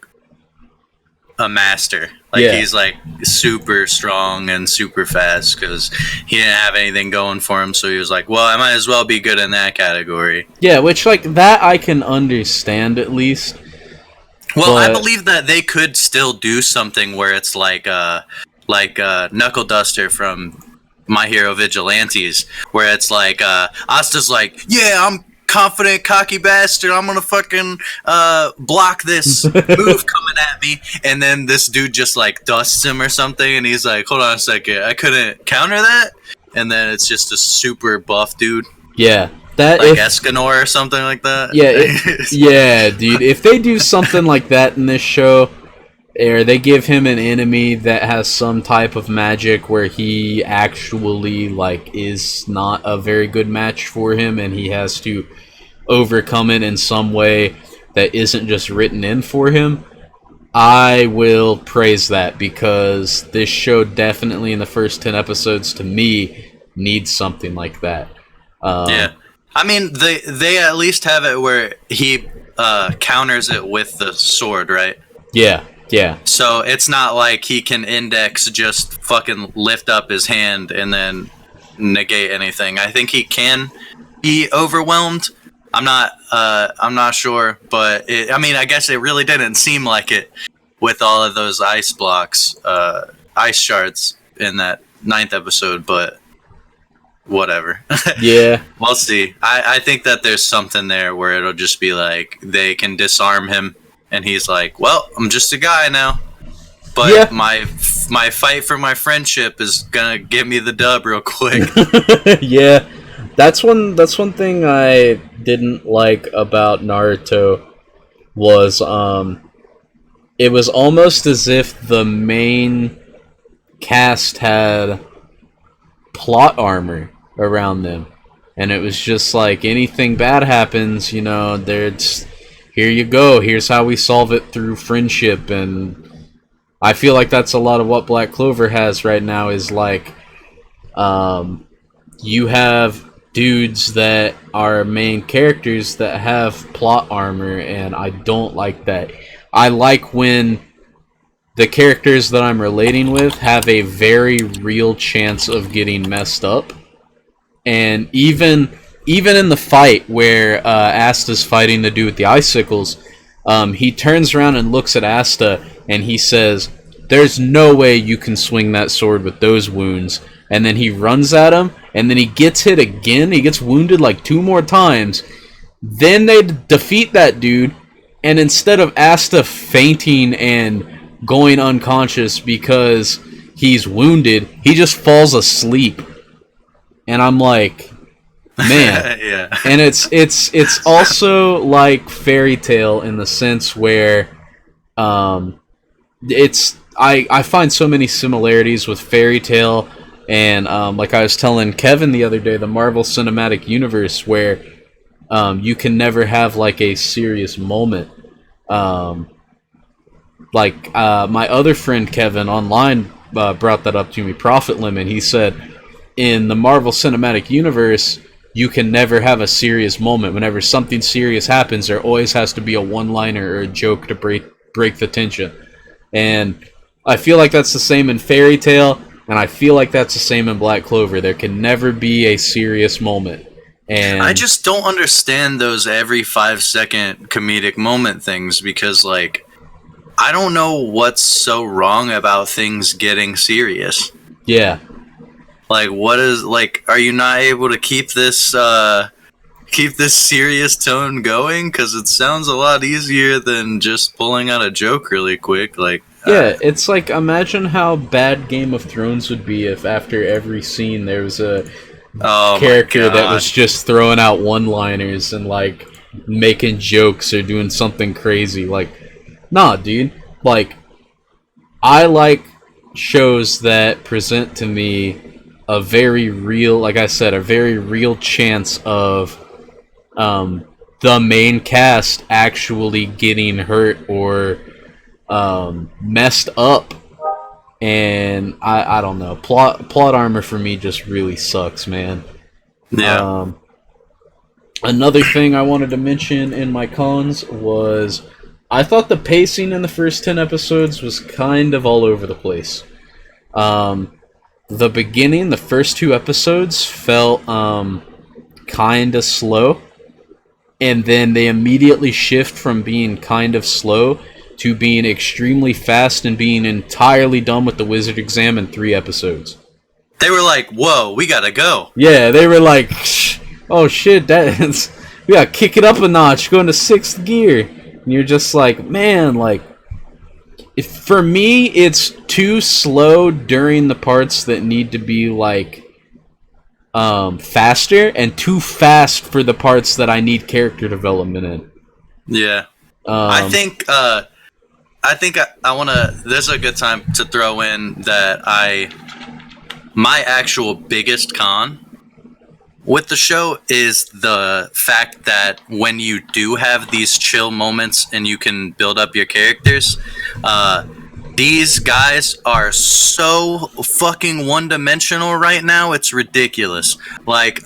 a master. Like, he's, like, super strong and super fast, because he didn't have anything going for him, so he was like, well, I might as well be good in that category. Yeah, which, like, that I can understand, at least. Well, I believe that they could still do something where it's like Knuckle Duster from My Hero Vigilantes, where it's like Asta's like, yeah, I'm confident, cocky bastard, I'm gonna fucking block this move coming at me, and then this dude just like dusts him or something, and he's like, hold on a second, I couldn't counter that, and then it's just a super buff dude. Yeah. Like Escanor or something like that. Yeah, dude. If they do something like that in this show, or they give him an enemy that has some type of magic where he actually, like, is not a very good match for him, and he has to overcome it in some way that isn't just written in for him, I will praise that, because this show definitely in the first 10 episodes, to me, needs something like that. I mean, they at least have it where he counters it with the sword, right? Yeah, yeah, So it's not like he can index just fucking lift up his hand and then negate anything. I think he can be overwhelmed. I'm not sure, but I mean, I guess it really didn't seem like it with all of those ice blocks, ice shards in that ninth episode, but whatever. yeah, We'll see. I think that there's something there where it'll just be like they can disarm him and he's like, well, I'm just a guy now. But yeah. my fight for my friendship is gonna give me the dub real quick. Yeah, that's one thing I didn't like about Naruto was it was almost as if the main cast had plot armor around them, and it was just like anything bad happens, there's here you go, here's how we solve it through friendship. And I feel like that's a lot of what Black Clover has right now is like you have dudes that are main characters that have plot armor, and I don't like that. I like when the characters that I'm relating with have a very real chance of getting messed up. And even in the fight where Asta's fighting the dude with the icicles, he turns around and looks at Asta and he says, "There's no way you can swing that sword with those wounds." And then he runs at him, and then he gets hit again. He gets wounded like 2 more times. Then they defeat that dude, and instead of Asta fainting and going unconscious because he's wounded, he just falls asleep. And I'm like, man. Yeah. And it's also like Fairy Tail in the sense where I find so many similarities with Fairy Tail and like I was telling Kevin the other day, the Marvel Cinematic Universe where you can never have like a serious moment. My other friend Kevin online brought that up to me, Profit Limit. He said in the Marvel Cinematic Universe you can never have a serious moment. Whenever something serious happens, there always has to be a one-liner or a joke to break the tension. And I feel like that's the same in Fairy Tail, and I feel like that's the same in Black Clover. There can never be a serious moment. And I just don't understand those every 5-second comedic moment things because, like, I don't know what's so wrong about things getting serious. yeah. Like, what is, like, are you not able to keep this serious tone going? Because it sounds a lot easier than just pulling out a joke really quick. Like, yeah, it's like, imagine how bad Game of Thrones would be if after every scene there was a character that was just throwing out one-liners and, like, making jokes or doing something crazy. Like, nah, dude. Like, I like shows that present to me a very real, like I said, a very real chance of the main cast actually getting hurt or messed up. And I don't know, plot armor for me just really sucks, man. yeah. Another thing I wanted to mention in my cons was I thought the pacing in the first 10 episodes was kind of all over the place. The beginning, the first 2 episodes felt kind of slow, and then they immediately shift from being kind of slow to being extremely fast and being entirely done with the wizard exam in 3 episodes. They were like, whoa, we gotta go. Yeah, they were like, oh shit, we gotta kick it up a notch, go into 6th gear. And you're just like, man, like, for me, it's too slow during the parts that need to be, like, faster, and too fast for the parts that I need character development in. Yeah. I think I want to... This is a good time to throw in that my actual biggest con with the show is the fact that when you do have these chill moments and you can build up your characters, these guys are so fucking one-dimensional right now, it's ridiculous. Like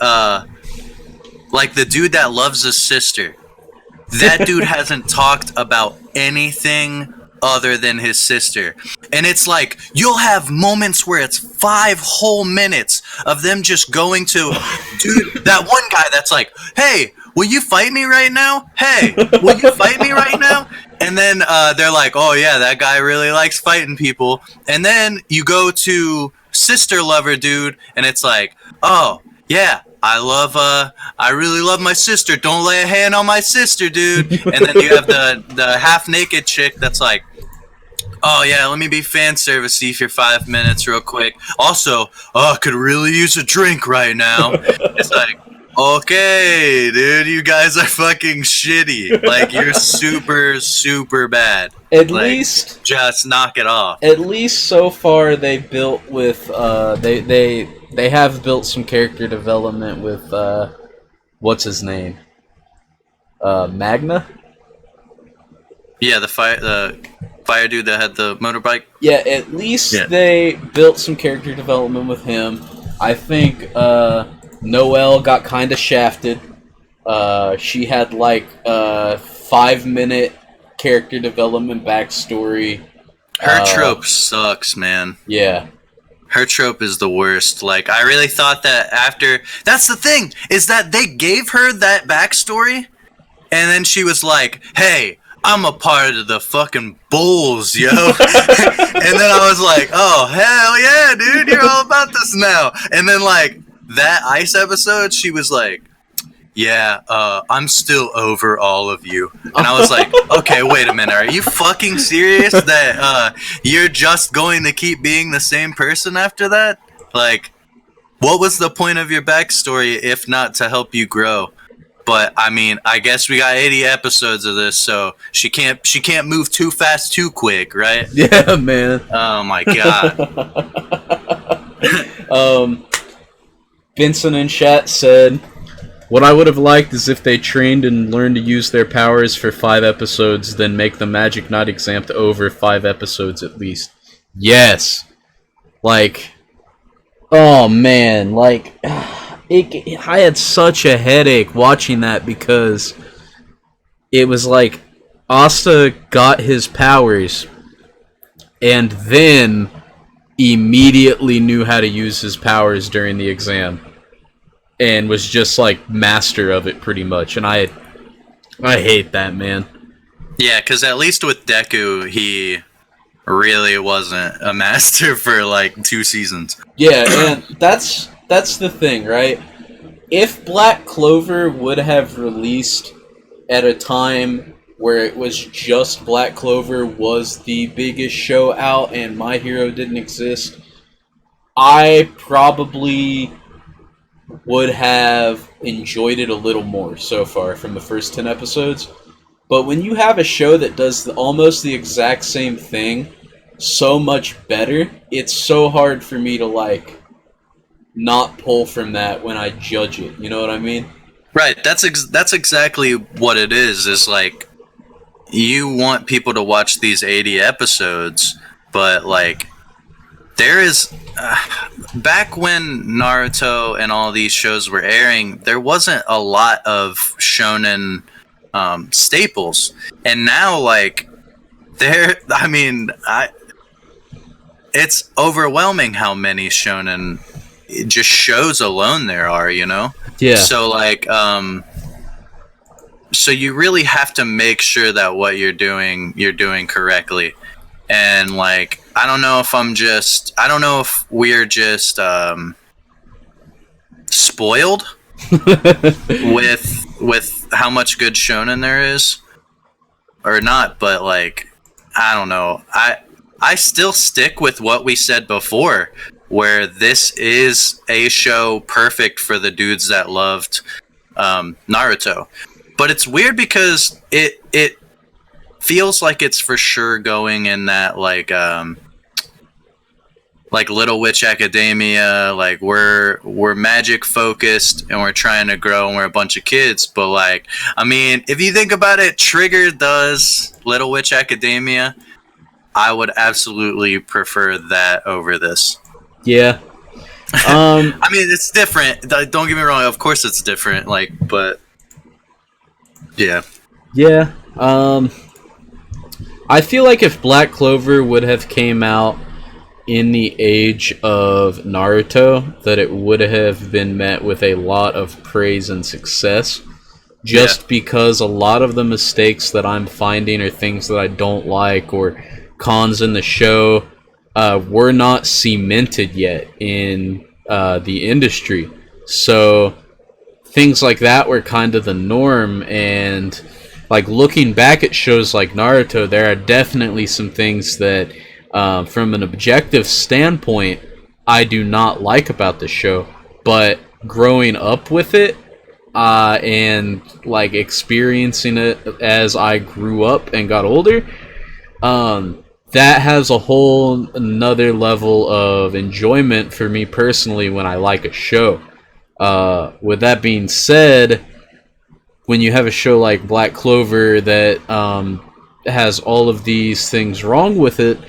Like the dude that loves his sister. That dude hasn't talked about anything other than his sister. And it's like, you'll have moments where it's 5 whole minutes of them just going to, dude, that one guy that's like, hey, will you fight me right now? Hey, will you fight me right now? And then they're like, oh yeah, that guy really likes fighting people. And then you go to sister lover dude, and it's like, oh yeah, I really love my sister. Don't lay a hand on my sister, dude. And then you have the half naked chick that's like, oh yeah, let me be fan servicey for 5 minutes real quick. Also, I could really use a drink right now. It's like, okay, dude, you guys are fucking shitty. Like, you're super, super bad. At like, least, just knock it off. At least so far, they built with they have built some character development with what's his name, Magna. Yeah, the fire dude that had the motorbike. Yeah, at least they built some character development with him. I think Noelle got kind of shafted. She had like a 5-minute character development backstory. Her trope sucks, man. Yeah. Her trope is the worst. Like, I really thought that after... That's the thing, is that they gave her that backstory, and then she was like, hey, I'm a part of the fucking Bulls, yo. And then I was like, oh, hell yeah, dude, you're all about this now. And then, like, that Ice episode, she was like, yeah, I'm still over all of you. And I was like, okay, wait a minute. Are you fucking serious that you're just going to keep being the same person after that? Like, what was the point of your backstory if not to help you grow? But, I mean, I guess we got 80 episodes of this, so she can't move too fast too quick, right? Yeah, man. Oh, my God. Vincent in chat said, what I would have liked is if they trained and learned to use their powers for 5 episodes, then make the magic not exempt over 5 episodes at least. Yes! Like, oh man, like, I had such a headache watching that because it was like, Asta got his powers, and then immediately knew how to use his powers during the exam. And was just like master of it pretty much, and I hate that, man. Yeah, because at least with Deku, he really wasn't a master for like 2 seasons. Yeah, and that's the thing, right? If Black Clover would have released at a time where it was just Black Clover was the biggest show out and My Hero didn't exist, I probably would have enjoyed it a little more so far from the first 10 episodes. But when you have a show that does almost the exact same thing so much better, it's so hard for me to, like, not pull from that when I judge it. You know what I mean? Right, that's exactly what it is like, you want people to watch these 80 episodes, but, like, there is... back when Naruto and all these shows were airing, there wasn't a lot of shonen staples. And now, like, it's overwhelming how many shonen just shows alone there are, you know? Yeah. So, like, so you really have to make sure that what you're doing correctly. And, like, I don't know if we're just spoiled with how much good shonen there is or not, but, like, I don't know. I still stick with what we said before, where this is a show perfect for the dudes that loved Naruto. But it's weird because it feels like it's for sure going in that, like Little Witch Academia, like we're magic focused and we're trying to grow and we're a bunch of kids. But, like, I mean, if you think about it, Trigger does Little Witch Academia. I would absolutely prefer that over this. Yeah. I mean, it's different. Don't get me wrong. Of course, it's different. Like, but yeah, yeah. I feel like if Black Clover would have came out in the age of Naruto, that it would have been met with a lot of praise and success. Just because a lot of the mistakes that I'm finding are things that I don't like, or cons in the show, were not cemented yet in the industry. So things like that were kind of the norm, and like looking back at shows like Naruto, there are definitely some things that, from an objective standpoint, I do not like about the show. But growing up with it, and like experiencing it as I grew up and got older, that has a whole another level of enjoyment for me personally when I like a show. With that being said, when you have a show like Black Clover that has all of these things wrong with it,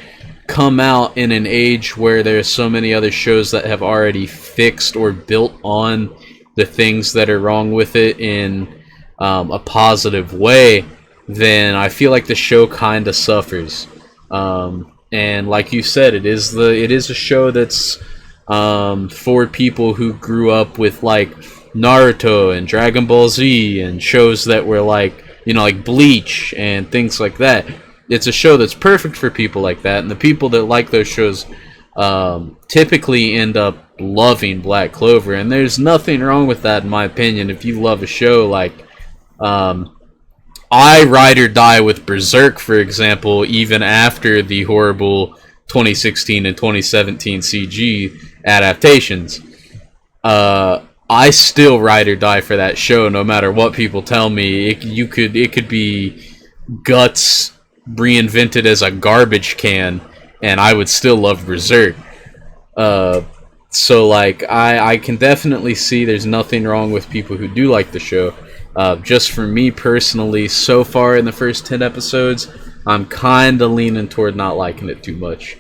come out in an age where there's so many other shows that have already fixed or built on the things that are wrong with it in a positive way, then I feel like the show kind of suffers. And like you said, it is a show that's for people who grew up with like Naruto and Dragon Ball Z and shows that were like, like Bleach and things like that. It's a show that's perfect for people like that, and the people that like those shows typically end up loving Black Clover, and there's nothing wrong with that in my opinion. If you love a show like I ride or die with Berserk, for example, even after the horrible 2016 and 2017 CG adaptations. I still ride or die for that show, no matter what people tell me. It could be Guts reinvented as a garbage can, and I would still love Berserk. So like I can definitely see there's nothing wrong with people who do like the show. Just for me personally, so far in the first 10 episodes, I'm kind of leaning toward not liking it too much.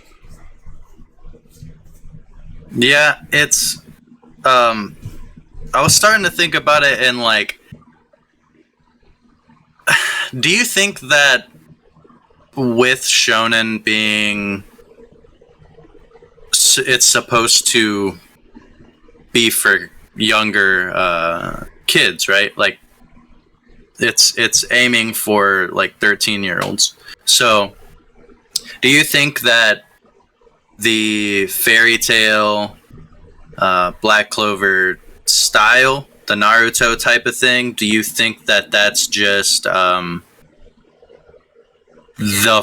Yeah, it's I was starting to think about it, and like, do you think that with shonen being, it's supposed to be for younger kids, right? Like, it's aiming for like 13-year-olds. So, do you think that the fairy tale, Black Clover style, the Naruto type of thing, do you think that that's just the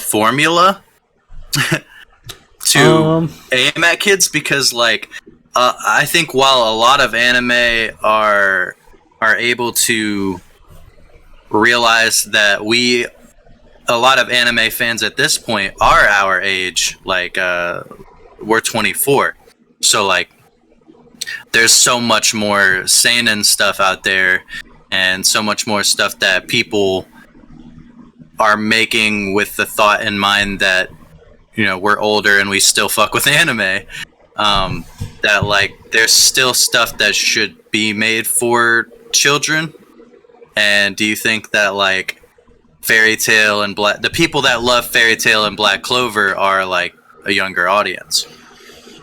formula to aim at kids? Because like I think while a lot of anime are able to realize that a lot of anime fans at this point are our age, like we're 24, so like there's so much more seinen stuff out there, and so much more stuff that people are making with the thought in mind that, we're older and we still fuck with anime. That like there's still stuff that should be made for children. And do you think that like Fairy Tail and the people that love Fairy Tail and Black Clover are like a younger audience?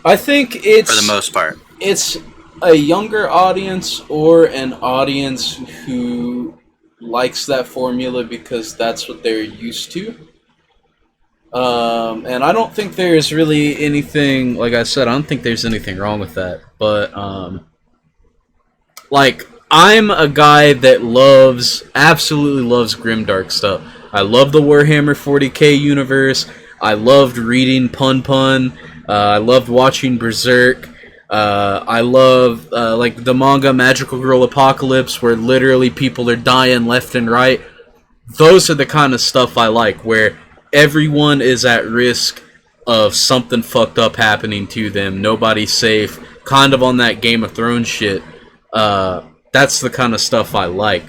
I think it's, for the most part, it's a younger audience, or an audience who likes that formula because that's what they're used to. And I don't think there's really anything, like I said, I don't think there's anything wrong with that. But like, I'm a guy that absolutely loves grimdark stuff. I love the Warhammer 40k universe. I loved reading Pun Pun. I loved watching Berserk. I love like the manga Magical Girl Apocalypse, where literally people are dying left and right. Those are the kind of stuff I like, where everyone is at risk of something fucked up happening to them. Nobody's safe. Kind of on that Game of Thrones shit. That's the kind of stuff I like.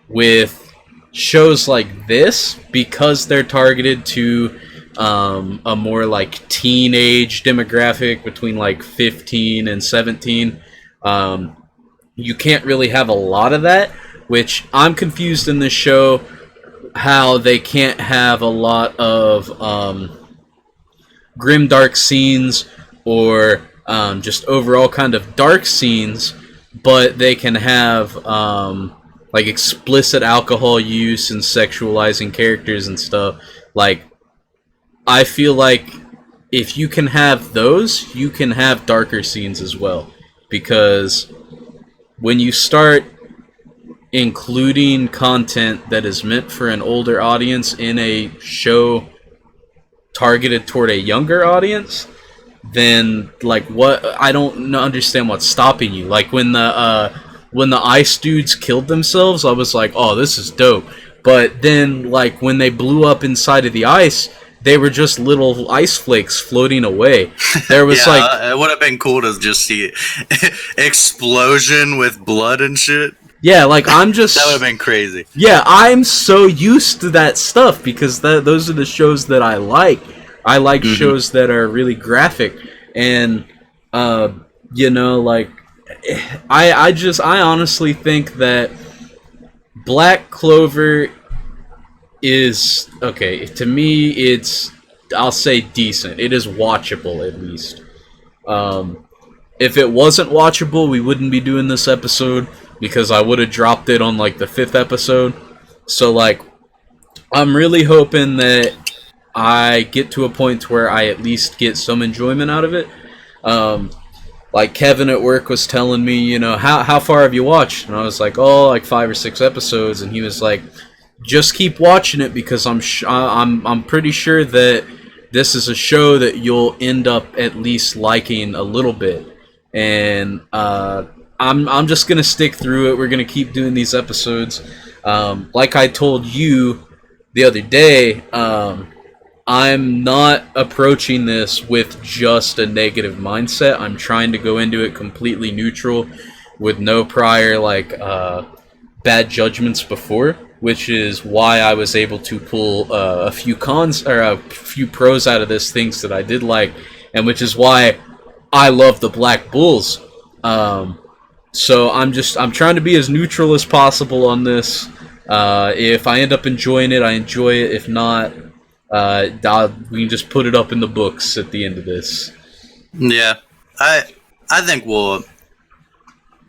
With shows like this, because they're targeted to a more like teenage demographic between like 15 and 17. You can't really have a lot of that, which I'm confused in this show how they can't have a lot of grim dark scenes or just overall kind of dark scenes, but they can have like explicit alcohol use and sexualizing characters and stuff. Like, I feel like if you can have those, you can have darker scenes as well. Because when you start including content that is meant for an older audience in a show targeted toward a younger audience, then like what I don't understand what's stopping you. Like when the ice dudes killed themselves, I was like, oh, this is dope. But then like when they blew up inside of the ice, they were just little ice flakes floating away. There was it would have been cool to just see explosion with blood and shit. Yeah, like I'm just that would have been crazy. Yeah, I'm so used to that stuff because those are the shows that I like. I like shows that are really graphic, and like I honestly think that Black Clover is okay. To me, I'll say decent. It is watchable at least. If it wasn't watchable, we wouldn't be doing this episode because I would have dropped it on like the 5th episode. So like, I'm really hoping that I get to a point where I at least get some enjoyment out of it. Like Kevin at work was telling me, how far have you watched? And I was like, oh, like 5 or 6 episodes. And he was like, just keep watching it because I'm pretty sure that this is a show that you'll end up at least liking a little bit. And I'm just gonna stick through it. We're gonna keep doing these episodes. Like I told you the other day, I'm not approaching this with just a negative mindset. I'm trying to go into it completely neutral, with no prior bad judgments before, which is why I was able to pull a few cons or a few pros out of this, things that I did like, and which is why I love the Black Bulls. So I'm trying to be as neutral as possible on this. If I end up enjoying it, I enjoy it. If not, we can just put it up in the books at the end of this. Yeah, I think we'll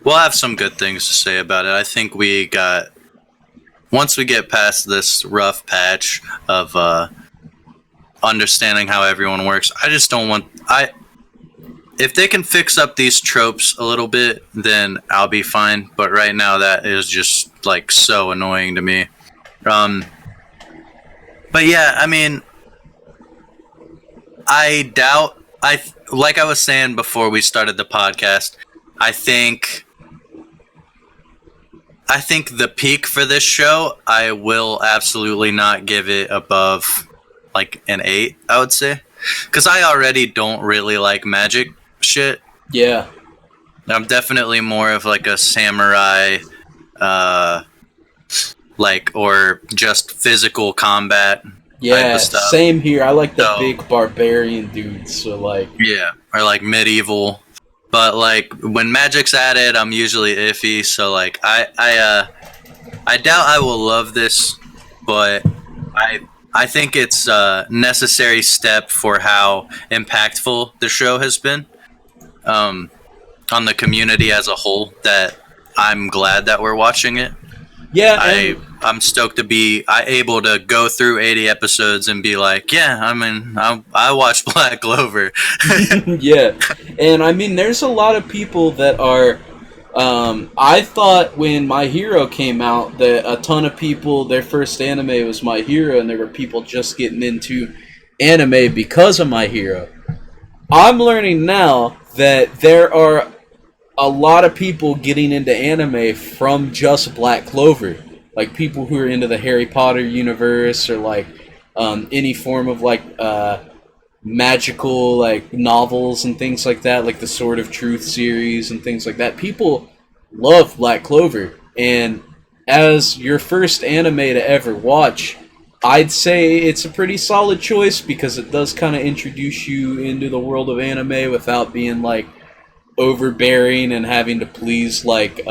have some good things to say about it. I think once we get past this rough patch of understanding how everyone works, I just don't want if they can fix up these tropes a little bit, then I'll be fine. But right now, that is just like so annoying to me. But yeah, I mean, I doubt. Like I was saying before we started the podcast, I think the peak for this show, I will absolutely not give it above like an 8. I would say, because I already don't really like magic shit. Yeah, I'm definitely more of like a samurai, or just physical combat. Yeah, same here. I like the big barbarian dudes. So like, yeah, or like medieval. But like when magic's added, I'm usually iffy. So like, I doubt I will love this, but I think it's a necessary step for how impactful the show has been. On the community as a whole, that I'm glad that we're watching it. Yeah, I'm stoked to be able to go through 80 episodes and be like, yeah, I mean, I watched Black Clover. Yeah, and I mean, there's a lot of people that are. I thought when My Hero came out that a ton of people, their first anime was My Hero, and there were people just getting into anime because of My Hero. I'm learning now that there are a lot of people getting into anime from just Black Clover. Like people who are into the Harry Potter universe or like any form of like magical like novels and things like that, like the Sword of Truth series and things like that. People love Black Clover, and as your first anime to ever watch, I'd say it's a pretty solid choice because it does kind of introduce you into the world of anime without being like overbearing and having to please like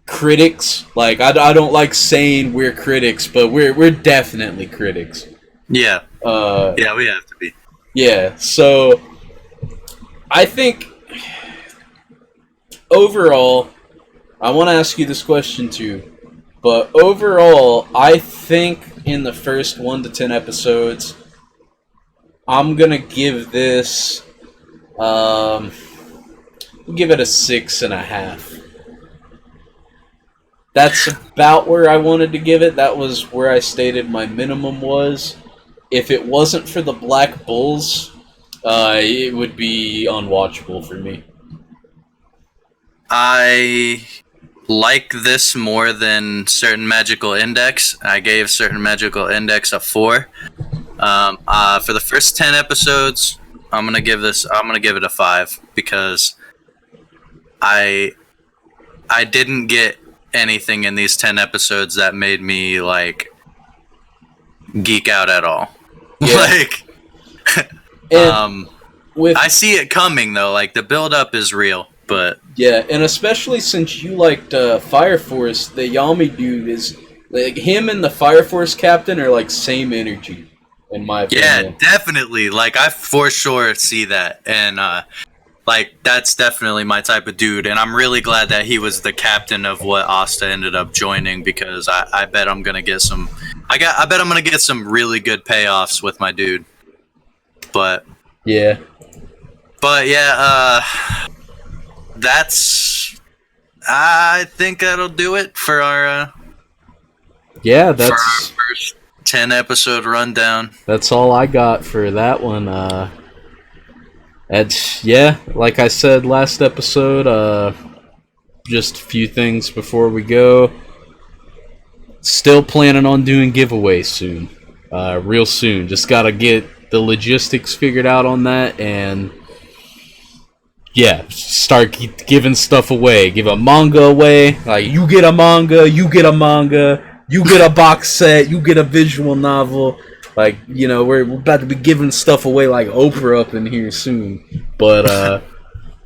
critics. Like I don't like saying we're critics, but we're definitely critics. Yeah. Yeah, we have to be. Yeah. So I think overall, I want to ask you this question too. But overall, I think in the first 1 to 10 episodes, I'm gonna give this, give it a 6.5. That's about where I wanted to give it. That was where I stated my minimum was. If it wasn't for the Black Bulls, it would be unwatchable for me. I like this more than Certain Magical Index. I gave Certain Magical Index a 4. For the first 10 episodes, I'm gonna give it a 5 because I didn't get anything in these 10 episodes that made me like geek out at all. Yeah. I see it coming though. Like the build up is real, but yeah, and especially since you liked Fire Force, the Yami dude is like him and the Fire Force captain are like same energy, in my opinion. Yeah, definitely. Like I for sure see that, and like that's definitely my type of dude. And I'm really glad that he was the captain of what Asta ended up joining because I bet I'm gonna get some. I bet I'm gonna get some really good payoffs with my dude. But yeah. That's. I think that'll do it for our. Yeah, that's for our first 10 episode rundown. That's all I got for that one. Like I said last episode, just a few things before we go. Still planning on doing giveaways soon. Real soon. Just gotta get the logistics figured out on that and yeah, start giving stuff away. Give a manga away. Like, you get a manga, you get a manga, you get a box set, you get a visual novel. Like, you know, we're about to be giving stuff away like Oprah up in here soon. But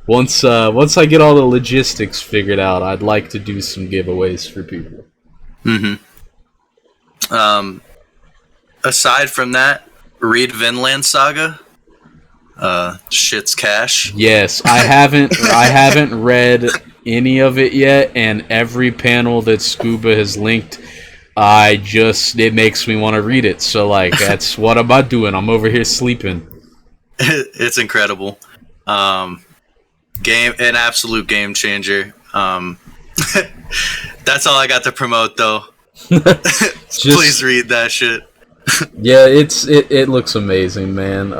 once I get all the logistics figured out, I'd like to do some giveaways for people. Mm-hmm. Aside from that, read Vinland Saga. Shit's cash. Yes, I haven't read any of it yet, and every panel that Scuba has linked, it makes me want to read it. So like, that's what am I doing? I'm over here sleeping. It's incredible. An absolute game changer. That's all I got to promote though. Please read that shit. Yeah, it looks amazing, man.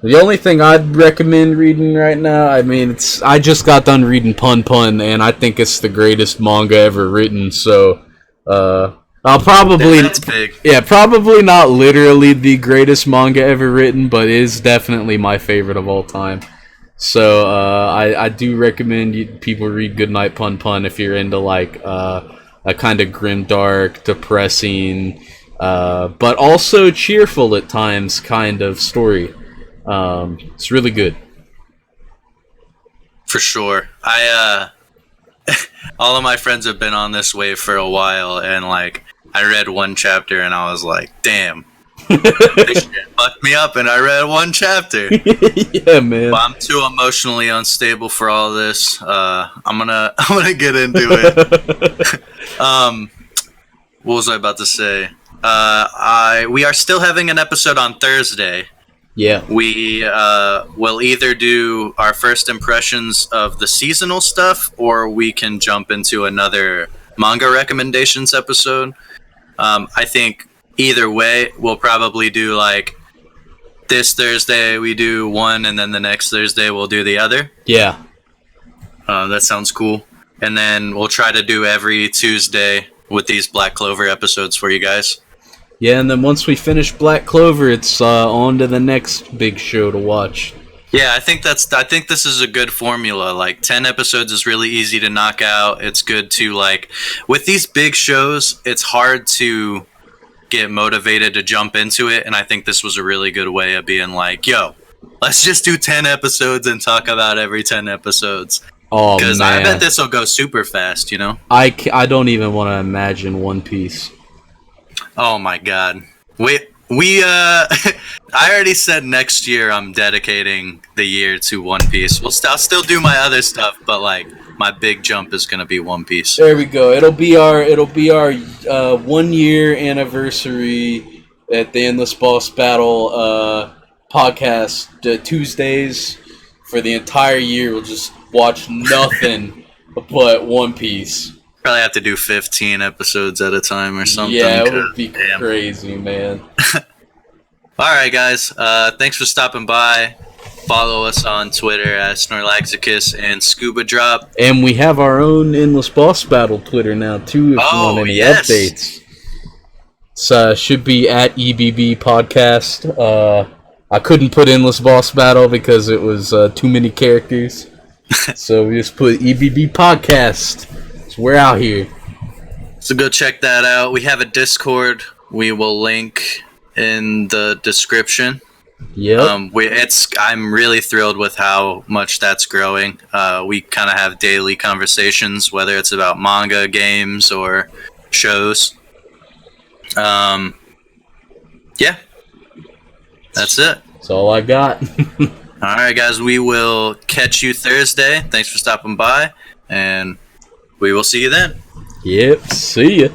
The only thing I'd recommend reading right now, I mean, I just got done reading Pun Pun, and I think it's the greatest manga ever written. So, I'll probably that's big. Yeah, probably not literally the greatest manga ever written, but it is definitely my favorite of all time. So, I do recommend people read Goodnight Pun Pun if you're into like a kind of grimdark, depressing, but also cheerful at times kind of story. It's really good. For sure. All of my friends have been on this wave for a while, and like I read one chapter and I was like, damn. This shit fucked me up and I read one chapter. Yeah, man. But I'm too emotionally unstable for all this. I'm gonna get into it. What was I about to say? We are still having an episode on Thursday. Yeah. We will either do our first impressions of the seasonal stuff, or we can jump into another manga recommendations episode. I think either way, we'll probably do like this Thursday we do one, and then the next Thursday we'll do the other. Yeah. That sounds cool. And then we'll try to do every Tuesday with these Black Clover episodes for you guys. Yeah, and then once we finish Black Clover, it's on to the next big show to watch. Yeah, I think this is a good formula. Like 10 episodes is really easy to knock out. It's good to like with these big shows, it's hard to get motivated to jump into it, and I think this was a really good way of being like, yo, let's just do 10 episodes and talk about every 10 episodes. Oh, because man. I bet this will go super fast, you know? I don't even want to imagine One Piece. Oh my god. I already said next year I'm dedicating the year to One Piece. I'll still do my other stuff, but like my big jump is gonna be One Piece. There we go. It'll be our 1 year anniversary at the Endless Boss Battle podcast Tuesdays for the entire year. We'll just watch nothing but One Piece. Probably have to do 15 episodes at a time or something. Yeah, it would be crazy, man. Alright, guys. Thanks for stopping by. Follow us on Twitter at Snorlaxicus and Scuba Drop. And we have our own Endless Boss Battle Twitter now, too, if you want any updates. So, should be at EBB Podcast. I couldn't put Endless Boss Battle because it was too many characters. So we just put EBB Podcast. So we're out here. So go check that out. We have a Discord. We will link in the description. Yep. I'm really thrilled with how much that's growing. We kind of have daily conversations, whether it's about manga, games, or shows. Yeah. That's it. That's all I got. All right, guys. We will catch you Thursday. Thanks for stopping by, and we will see you then. Yep. See ya.